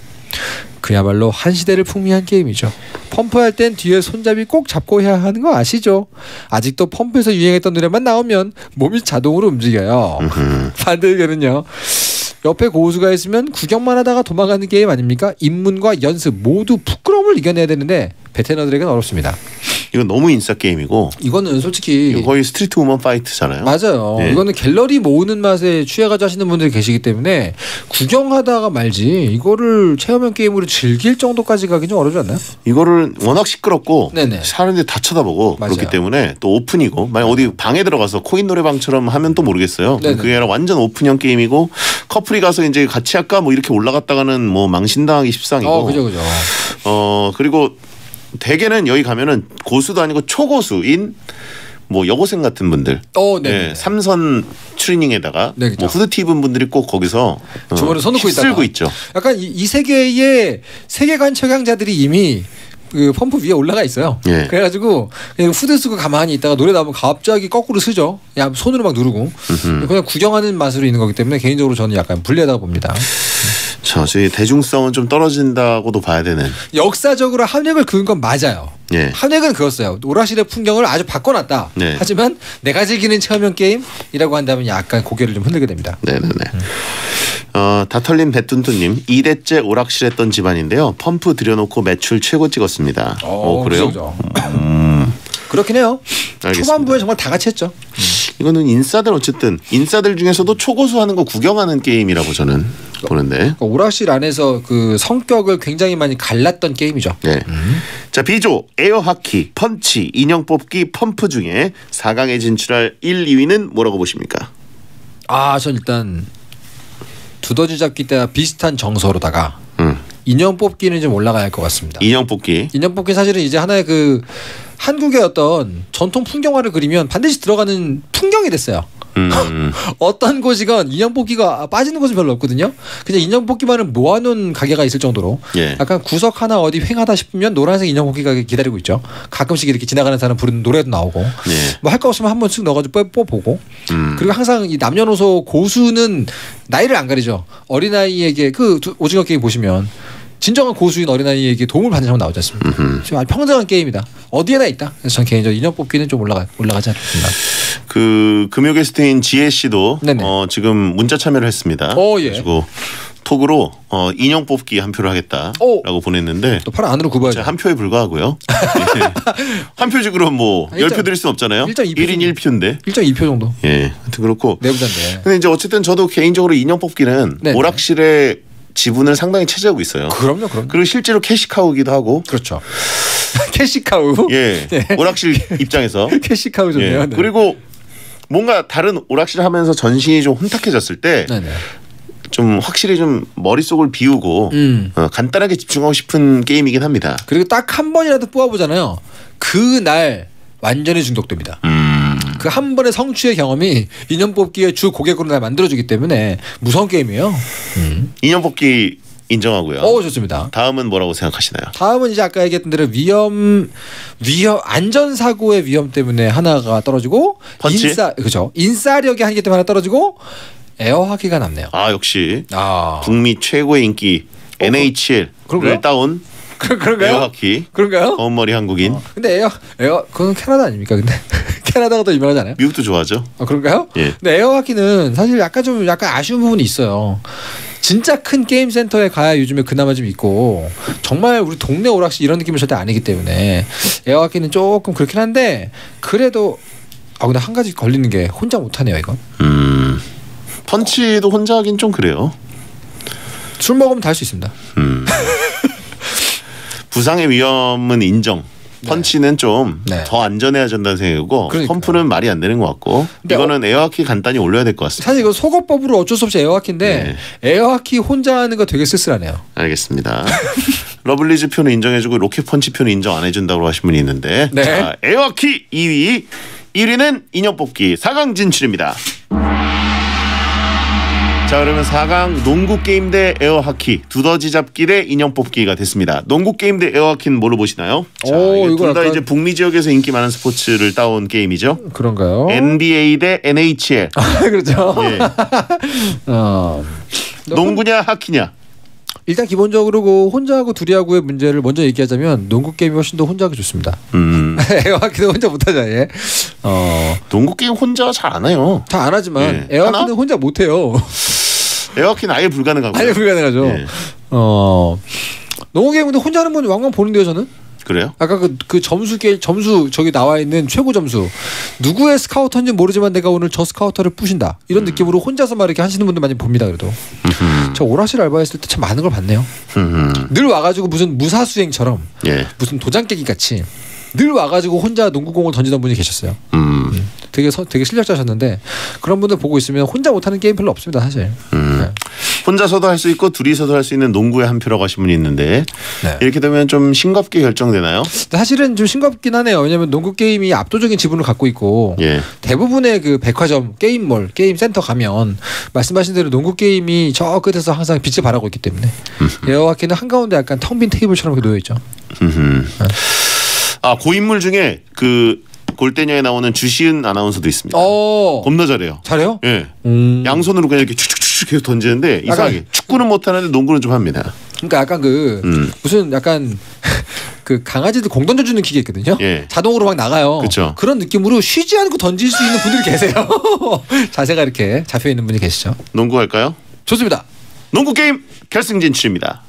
S21: 그야말로 한 시대를 풍미한 게임이죠. 펌프할 땐 뒤에 손잡이 꼭 잡고 해야 하는 거 아시죠? 아직도 펌프에서 유행했던 노래만 나오면 몸이 자동으로 움직여요. 반대로는요. 옆에 고수가 있으면 구경만 하다가 도망가는 게임 아닙니까? 입문과 연습 모두 부끄러움을 이겨내야 되는데 베테너들에게는 어렵습니다.
S8: 이건 너무 인싸 게임이고
S21: 이거는 솔직히
S8: 이거 거의 스트리트 우먼 파이트잖아요.
S21: 맞아요. 네. 이거는 갤러리 모으는 맛에 취해가지고 하시는 분들이 계시기 때문에 구경하다가 말지 이거를 체험형 게임으로 즐길 정도까지 가기 좀 어렵지 않나요?
S8: 이거를 워낙 시끄럽고
S21: 네네.
S8: 사람들이 다 쳐다보고
S21: 맞아요.
S8: 그렇기 때문에 또 오픈이고 만약 어디 방에 들어가서 코인 노래방처럼 하면 또 모르겠어요.
S21: 네네.
S8: 그게 아니라 완전 오픈형 게임이고 커플이 가서 이제 같이 할까 뭐 이렇게 올라갔다가는 뭐 망신당하기 십상이고.
S21: 그죠.
S8: 그리고 대개는 여기 가면은 고수도 아니고 초고수인 뭐 여고생 같은 분들, 네, 삼선 트레이닝에다가
S21: 네,
S8: 뭐 후드티 입은 분들이 꼭 거기서
S21: 주머니에 손 넣고 있다가
S8: 쓸고 있죠.
S21: 약간 이 세계의 세계관 척양자들이 이미 그 펌프 위에 올라가 있어요.
S8: 예.
S21: 그래가지고 그냥 후드 쓰고 가만히 있다가 노래 나오면 갑자기 거꾸로 쓰죠. 야 손으로 막 누르고 그냥 구경하는 맛으로 있는 거기 때문에 개인적으로 저는 약간 불리하다고 봅니다.
S8: 저희 대중성은 좀 떨어진다고도 봐야 되는.
S21: 역사적으로 함력을 그은 건 맞아요.
S8: 예.
S21: 함력은 그었어요. 오락실의 풍경을 아주 바꿔놨다.
S8: 네.
S21: 하지만 내가 즐기는 체험형 게임이라고 한다면 약간 고개를 좀 흔들게 됩니다.
S8: 네네네. 다털린 배tuntu님 2대째 오락실 했던 집안인데요. 펌프 들여놓고 매출 최고 찍었습니다. 그래요?
S21: 그렇긴 해요.
S8: 알겠습니다.
S21: 초반부에 정말 다 같이 했죠.
S8: 이거는 인싸들 어쨌든 인싸들 중에서도 초고수하는 거 구경하는 게임이라고 저는 보는데.
S21: 그러니까 오락실 안에서 그 성격을 굉장히 많이 갈랐던 게임이죠.
S8: 네. 자 B조 에어하키, 펀치, 인형 뽑기, 펌프 중에 4강에 진출할 1, 2위는 뭐라고 보십니까?
S21: 전 일단 두더지 잡기 때와 비슷한 정서로다가 인형 뽑기는 좀 올라가야 할 것 같습니다.
S8: 인형 뽑기.
S21: 인형 뽑기 사실은 이제 하나의 그 한국의 어떤 전통 풍경화를 그리면 반드시 들어가는 풍경이 됐어요. 어떤 곳이건 인형 뽑기가 빠지는 곳은 별로 없거든요. 그냥 인형 뽑기만을 모아놓은 가게가 있을 정도로
S8: 예.
S21: 약간 구석 하나 어디 횡하다 싶으면 노란색 인형 뽑기가 기다리고 있죠. 가끔씩 이렇게 지나가는 사람 부르는 노래도 나오고
S8: 예.
S21: 뭐 할 거 없으면 한 번씩 넣어가지고 뽑아보고 그리고 항상 이 남녀노소 고수는 나이를 안 가리죠. 어린아이에게 그 오징어 게임 보시면 진정한 고수인 어린아이에게 도움을 받는 사람 나오지 않습니까? 지금 아주 평등한 게임이다. 어디에나 있다. 그래서 전 개인적으로 인형 뽑기는 좀 올라가지 않습니다.
S8: 그 금요 게스트인 지혜 씨도 지금 문자 참여를 했습니다.
S21: 예.
S8: 그리고 톡으로 인형 뽑기 한 표를 하겠다라고 보냈는데
S21: 또 팔 안으로 굽어야죠.
S8: 한 표에 불과하고요. 한 표씩으로 뭐 10표 드릴 수는 없잖아요. 1인 1표인데
S21: 1.2표 정도.
S8: 예, 하여튼 그렇고
S21: 내부자인데.
S8: 근데 이제 어쨌든 저도 개인적으로 인형 뽑기는 오락실에 지분을 상당히 차지하고 있어요.
S21: 그럼요.
S8: 그리고 실제로 캐시카우기도 하고.
S21: 그렇죠. 캐시카우.
S8: 예. 네. 오락실 입장에서.
S21: 캐시카우 좋네요.
S8: 예.
S21: 네.
S8: 그리고 뭔가 다른 오락실 하면서 전신이 좀 혼탁해졌을 때 좀 확실히 좀 머릿속을 비우고 간단하게 집중하고 싶은 게임이긴 합니다.
S21: 그리고 딱 한 번이라도 뽑아보잖아요. 그날 완전히 중독됩니다. 그 한 번의 성취의 경험이 인형 뽑기의 주 고객으로 날 만들어주기 때문에 무서운 게임이에요.
S8: 인형 뽑기 인정하고요.
S21: 좋습니다.
S8: 다음은 뭐라고 생각하시나요?
S21: 다음은 이제 아까 얘기했던 대로 위험 안전사고의 위험 때문에 하나가 떨어지고
S8: 펀치?
S21: 인싸력이 한개 때문에 하나 떨어지고 에어하키가 남네요.
S8: 역시 북미 최고의 인기 NHL을 따온
S21: 그런가요?
S8: 에어하키.
S21: 그런가요?
S8: 검은머리 한국인.
S21: 근데 그건 캐나다 아닙니까? 근데 캐나다가 더 유명하잖아요.
S8: 미국도 좋아하죠.
S21: 그런가요?
S8: 예.
S21: 근데 에어하키는 사실 약간 아쉬운 부분이 있어요. 진짜 큰 게임 센터에 가야 요즘에 그나마 좀 있고 정말 우리 동네 오락실 이런 느낌은 절대 아니기 때문에 에어하키는 조금 그렇긴 한데 그래도 근데 한 가지 걸리는 게 혼자 못하네요 이건.
S8: 펀치도 혼자 하긴 좀 그래요.
S21: 술 먹으면 다 할 수 있습니다.
S8: 부상의 위험은 인정. 펀치는 좀 더 안전해야 된다는 생각이고 펌프는 말이 안 되는 것 같고 이거는 에어하키 간단히 올려야 될 것 같습니다.
S21: 사실 이거 속어법으로 어쩔 수 없이 에어하키인데 에어하키 혼자 하는 거 되게 쓸쓸하네요.
S8: 알겠습니다. 러블리즈 표는 인정해주고 로켓 펀치 표는 인정 안 해준다고 하신 분이 있는데 자, 에어하키 2위 1위는 인형 뽑기 4강 진출입니다. 자 자, 그러면 4강 농구 게임 대 에어하키, 두더지 잡기 대 인형 뽑기가 됐습니다. 농구 게임 대 에어하키는 뭘로 보시나요? 자, 둘 다 이제 북미 지역에서 인기 많은 스포츠를 따온 게임이죠.
S21: 그런가요?
S8: NBA 대 NHL.
S21: 그렇죠.
S8: 예. 농구냐 하키냐?
S21: 일단 기본적으로 그 혼자하고 둘이하고의 문제를 먼저 얘기하자면 농구 게임이 훨씬 더 혼자 하기 좋습니다. 에어하키는 혼자 못하죠. 예.
S8: 농구 게임 혼자 잘 안 해요.
S21: 다 안 하지만 에어하키는 혼자 못해요.
S8: 에어하키는 아예 불가능하고요.
S21: 아예 불가능하죠.
S8: 예.
S21: 농구 게임인데 혼자 하는 분 왕왕 보는데요, 저는.
S8: 그래요?
S21: 아까 그 점수 저기 나와 있는 최고 점수, 누구의 스카우터인지 모르지만 내가 오늘 저 스카우터를 부신다, 이런 느낌으로 혼자서 막 이렇게 하시는 분들 많이 봅니다. 그래도 저 오락실 알바했을 때 참 많은 걸 봤네요. 늘 와가지고 무슨 무사수행처럼 무슨 도장 깨기 같이 늘 와가지고 혼자 농구공을 던지던 분이 계셨어요. 되게 실력자셨는데 그런 분들 보고 있으면 혼자 못하는 게임 별로 없습니다, 사실.
S8: 혼자서도 할 수 있고 둘이서도 할 수 있는 농구의 한 표라고 하신 분이 있는데 이렇게 되면 좀 싱겁게 결정되나요?
S21: 사실은 좀 싱겁긴 하네요. 왜냐하면 농구 게임이 압도적인 지분을 갖고 있고 대부분의 그 백화점, 게임몰, 게임 센터 가면 말씀하신 대로 농구 게임이 저 끝에서 항상 빛을 발하고 있기 때문에 에어하키는 한가운데 약간 텅 빈 테이블처럼 놓여 있죠.
S8: 아, 고인물 중에 그 골대녀에 나오는 주시은 아나운서도 있습니다. 겁나 잘해요.
S21: 잘해요?
S8: 예. 양손으로 그냥 이렇게 축축축 계속 던지는데 이상하게 축구는 못하는데 농구는 좀 합니다.
S21: 그러니까 약간 무슨 약간 그 강아지들 공 던져주는 기계 있거든요. 자동으로 막 나가요.
S8: 그쵸.
S21: 그런 느낌으로 쉬지 않고 던질 수 있는 분들이 계세요. 자세가 이렇게 잡혀 있는 분이 계시죠.
S8: 농구 할까요?
S21: 좋습니다.
S8: 농구 게임 결승 진출입니다.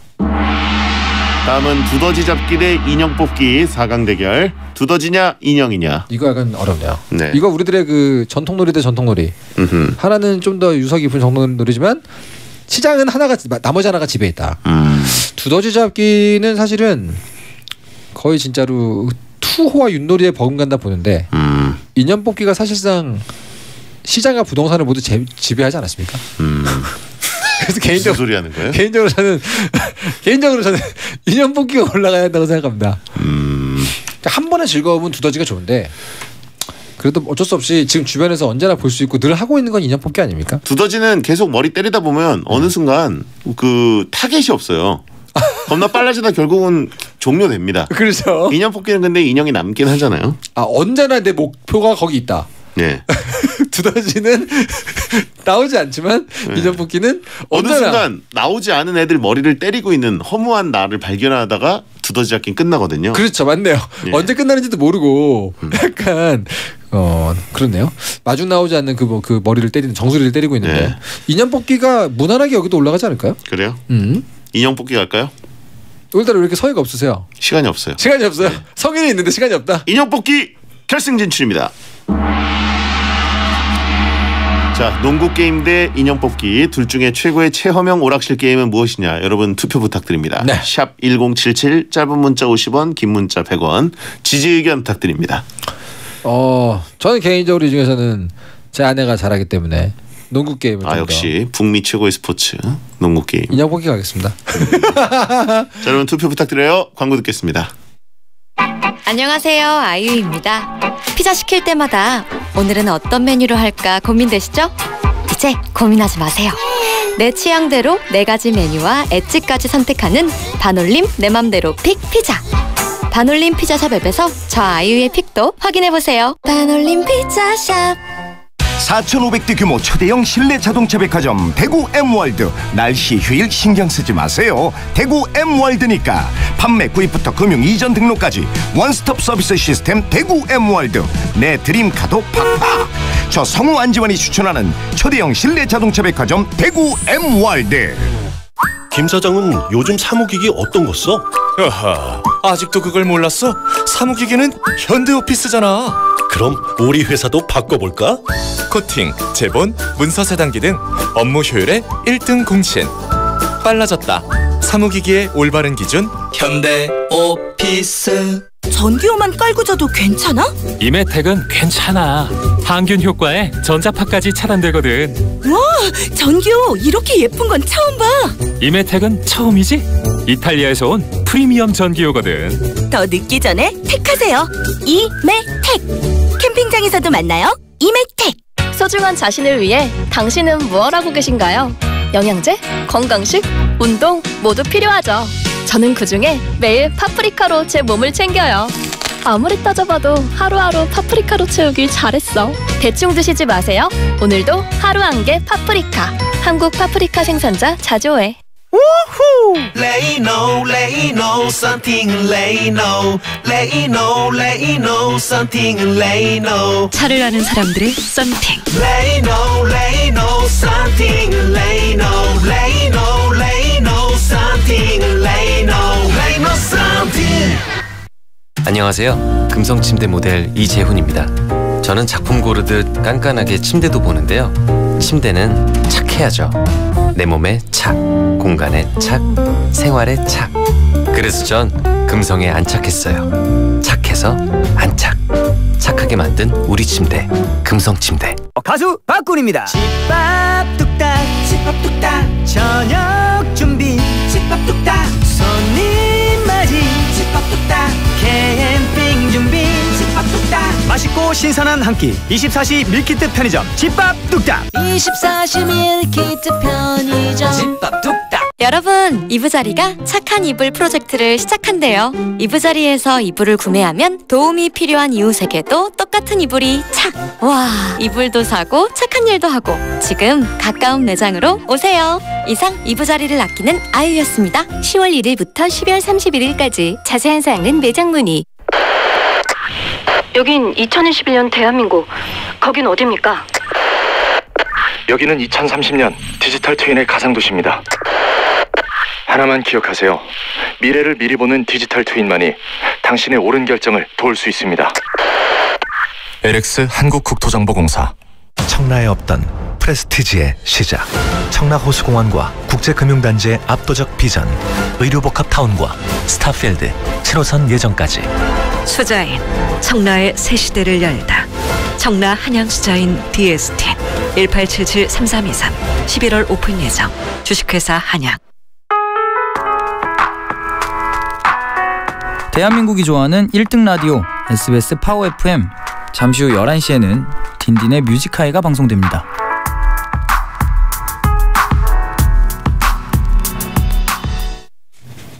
S8: 다음은 두더지 잡기 대 인형 뽑기 4강 대결. 두더지냐 인형이냐.
S21: 이거 약간 어렵네요.
S8: 네.
S21: 이거 우리들의 그 전통놀이 대 전통놀이. 하나는 좀 더 유서 깊은 전통놀이지만 시장은 하나가, 나머지 하나가 집에 있다. 두더지 잡기는 사실은 거의 진짜로 투호와 윷놀이에 버금간다 보는데 인형 뽑기가 사실상 시장과 부동산을 모두 지배하지 않았습니까? 그래서 개인적으로
S8: 소리 하는 거예요?
S21: 개인적으로 저는 인형 뽑기가 올라가야 한다고 생각합니다. 한 번의 즐거움은 두더지가 좋은데 그래도 어쩔 수 없이 지금 주변에서 언제나 볼 수 있고 늘 하고 있는 건 인형 뽑기 아닙니까?
S8: 두더지는 계속 머리 때리다 보면 어느 순간 그 타겟이 없어요. 겁나 빨라지다 결국은 종료됩니다.
S21: 그렇죠.
S8: 인형 뽑기는 근데 인형이 남긴 하잖아요.
S21: 아, 언제나 내 목표가 거기 있다.
S8: 네.
S21: 두더지는 나오지 않지만 인형 뽑기는
S8: 어느
S21: 언제나.
S8: 순간 나오지 않은 애들 머리를 때리고 있는 허무한 나를 발견하다가 두더지 잡기는 끝나거든요.
S21: 그렇죠, 맞네요. 언제 끝나는지도 모르고 약간 그렇네요. 마중 나오지 않는 그 머리를 때리는 정수리를 때리고 있는데 인형 뽑기가 무난하게 여기도 올라가지 않을까요?
S8: 그래요? 인형 뽑기 갈까요?
S21: 오늘따라 왜 이렇게 성의가 없으세요?
S8: 시간이 없어요.
S21: 시간이 없어요? 성인이 있는데 시간이 없다.
S8: 인형 뽑기 결승 진출입니다. 자, 농구 게임 대 인형 뽑기 둘 중에 최고의 최허명 오락실 게임은 무엇이냐? 여러분 투표 부탁드립니다.
S21: 네.
S8: 샵 1077 짧은 문자 50원, 긴 문자 100원. 지지 의견 부탁드립니다.
S21: 저는 개인적으로 이 중에서는 제 아내가 잘하기 때문에 농구 게임을
S8: 역시 북미 최고의 스포츠 농구 게임.
S21: 인형 뽑기 가겠습니다.
S8: 자, 여러분 투표 부탁드려요. 광고 듣겠습니다.
S4: 안녕하세요, 아이유입니다. 피자 시킬 때마다 오늘은 어떤 메뉴로 할까 고민되시죠? 이제 고민하지 마세요. 내 취향대로 4가지 메뉴와 엣지까지 선택하는 반올림 내 맘대로 픽 피자. 반올림 피자샵 앱에서 저 아이유의 픽도 확인해보세요. 반올림 피자샵.
S7: 4,500대 규모 초대형 실내 자동차 백화점 대구 M월드. 날씨 휴일 신경 쓰지 마세요. 대구 M월드니까. 판매 구입부터 금융 이전 등록까지 원스톱 서비스 시스템 대구 M월드. 내 드림카도 팍팍. 저 성우 안지환이 추천하는 초대형 실내 자동차 백화점 대구 M월드.
S9: 김 사장은 요즘 사무기기 어떤 거 써?
S10: 아하, 아직도 그걸 몰랐어? 사무기기는 현대오피스잖아.
S9: 그럼 우리 회사도 바꿔볼까?
S10: 코팅, 재본, 문서 세단기 등 업무 효율의 1등 공신. 빨라졌다. 사무기기의 올바른 기준 현대오피스.
S22: 전기요만 깔고 자도 괜찮아?
S11: 이메텍은 괜찮아. 항균 효과에 전자파까지 차단되거든.
S22: 와, 전기요 이렇게 예쁜 건 처음 봐.
S11: 이메텍은 처음이지? 이탈리아에서 온 프리미엄 전기요거든.
S22: 더 늦기 전에 택하세요. 이메텍. 캠핑장에서도 만나요. 이메텍.
S4: 소중한 자신을 위해 당신은 뭘 하고 계신가요?
S12: 영양제, 건강식, 운동 모두 필요하죠. 저는 그중에 매일 파프리카로 제 몸을 챙겨요. 아무리 따져봐도 하루하루 파프리카로 채우길 잘했어. 대충 드시지 마세요. 오늘도 하루 한 개 파프리카. 한국 파프리카 생산자 자조해.
S3: 우후! 레이노 레이노 something 레이노 레이노 레이노 something 레이노
S5: 차를 아는 사람들의 썬팅.
S3: 레이노 레이노 something 레이노 레이노 레이노 something 레이노 레이노 something.
S13: 안녕하세요. 금성침대 모델 이재훈입니다. 저는 작품 고르듯 깐깐하게 침대도 보는데요. 침대는 착해야죠. 내 몸에 착, 공간에 착, 생활에 착. 그래서 전 금성에 안착했어요. 착해서 안착. 착하게 만든 우리 침대, 금성침대.
S14: 가수 박군입니다. 집밥 뚝딱, 집밥 뚝딱. 저녁 준비, 집밥 뚝딱. 손님 맞이, 집밥 뚝딱. 캠핑 준비, 집밥 뚝딱. 맛있고 신선한 한 끼, 24시 밀키트 편의점, 집밥 뚝딱.
S2: 24시 밀키트 편의점,
S14: 집밥 뚝딱.
S4: 여러분, 이부자리가 착한 이불 프로젝트를 시작한대요. 이부자리에서 이불을 구매하면 도움이 필요한 이웃에게도 똑같은 이불이 착! 와, 이불도 사고 착한 일도 하고 지금 가까운 매장으로 오세요. 이상 이부자리를 아끼는 아유였습니다.
S22: 10월 1일부터 12월 31일까지 자세한 사항은 매장 문의.
S12: 여긴 2021년 대한민국. 거긴 어디입니까?
S15: 여기는 2030년 디지털 트윈의 가상도시입니다. 하나만 기억하세요. 미래를 미리 보는 디지털 트윈만이 당신의 옳은 결정을 도울 수 있습니다.
S18: LX 한국국토정보공사.
S16: 청라에 없던 프레스티지의 시작. 청라호수공원과 국제금융단지의 압도적 비전. 의료복합타운과 스타필드 7호선 예정까지.
S5: 수자인 청라의 새 시대를 열다. 청라 한양수자인 DST 1877-3323 11월 오픈 예정. 주식회사 한양.
S17: 대한민국이 좋아하는 1등 라디오 SBS 파워 FM. 잠시 후 11시에는 딘딘의 뮤직하이가 방송됩니다.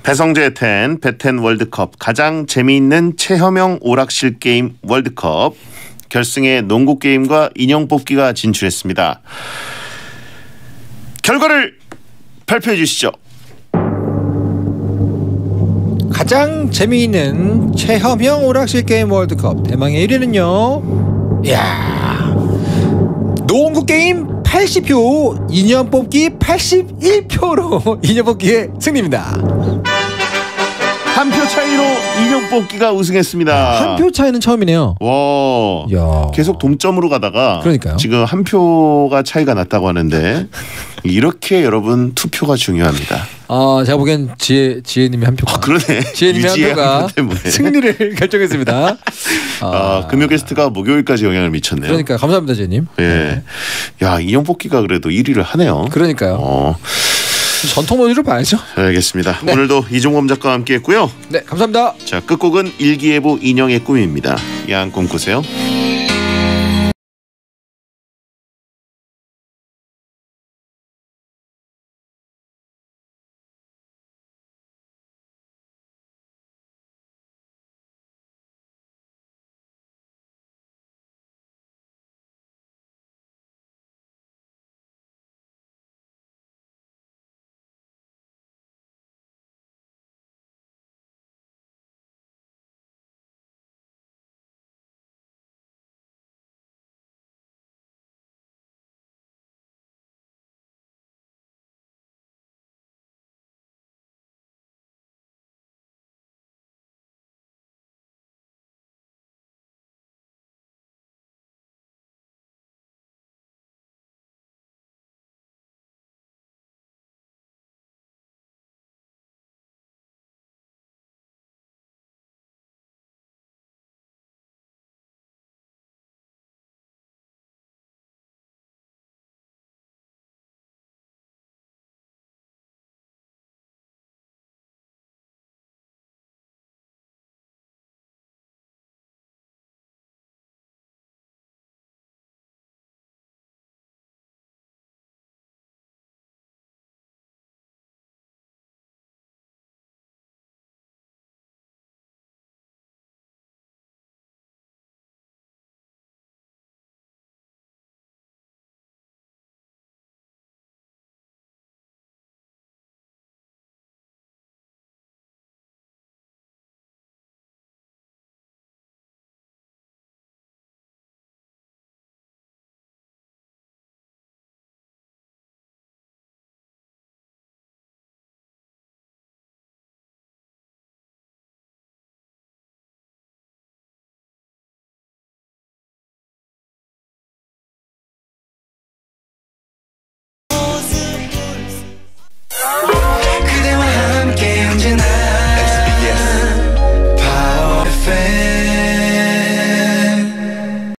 S8: 배성재 배텐 월드컵 가장 재미있는 체험형 오락실 게임 월드컵 결승에 농구 게임과 인형 뽑기가 진출했습니다. 결과를 발표해 주시죠.
S21: 가장 재미있는 체험형 오락실 게임 월드컵 대망의 1위는요. 이야, 농구 게임 80표, 인형 뽑기 81표로 인형 뽑기의 승리입니다.
S8: 한 표 차이로 인형 뽑기가 우승했습니다.
S21: 한 표 차이는 처음이네요.
S8: 와,
S21: 야.
S8: 계속 동점으로 가다가
S21: 그러니까요.
S8: 지금 한 표가 차이가 났다고 하는데 이렇게 여러분 투표가 중요합니다.
S21: 제가 보기엔 지혜님이 한 표가.
S8: 그러네.
S21: 지혜님이 한 표가 승리를 결정했습니다.
S8: 금요 게스트가 목요일까지 영향을 미쳤네요.
S21: 그러니까 감사합니다, 지혜님.
S8: 예, 야 인형 뽑기가 그래도 1위를 하네요.
S21: 그러니까요. 전통 논리로 봐야죠.
S8: 알겠습니다. 네. 오늘도 이종범 작가와 함께했고요.
S21: 네, 감사합니다.
S8: 자, 끝곡은 일기예보 인형의 꿈입니다. 야한 꿈 꾸세요.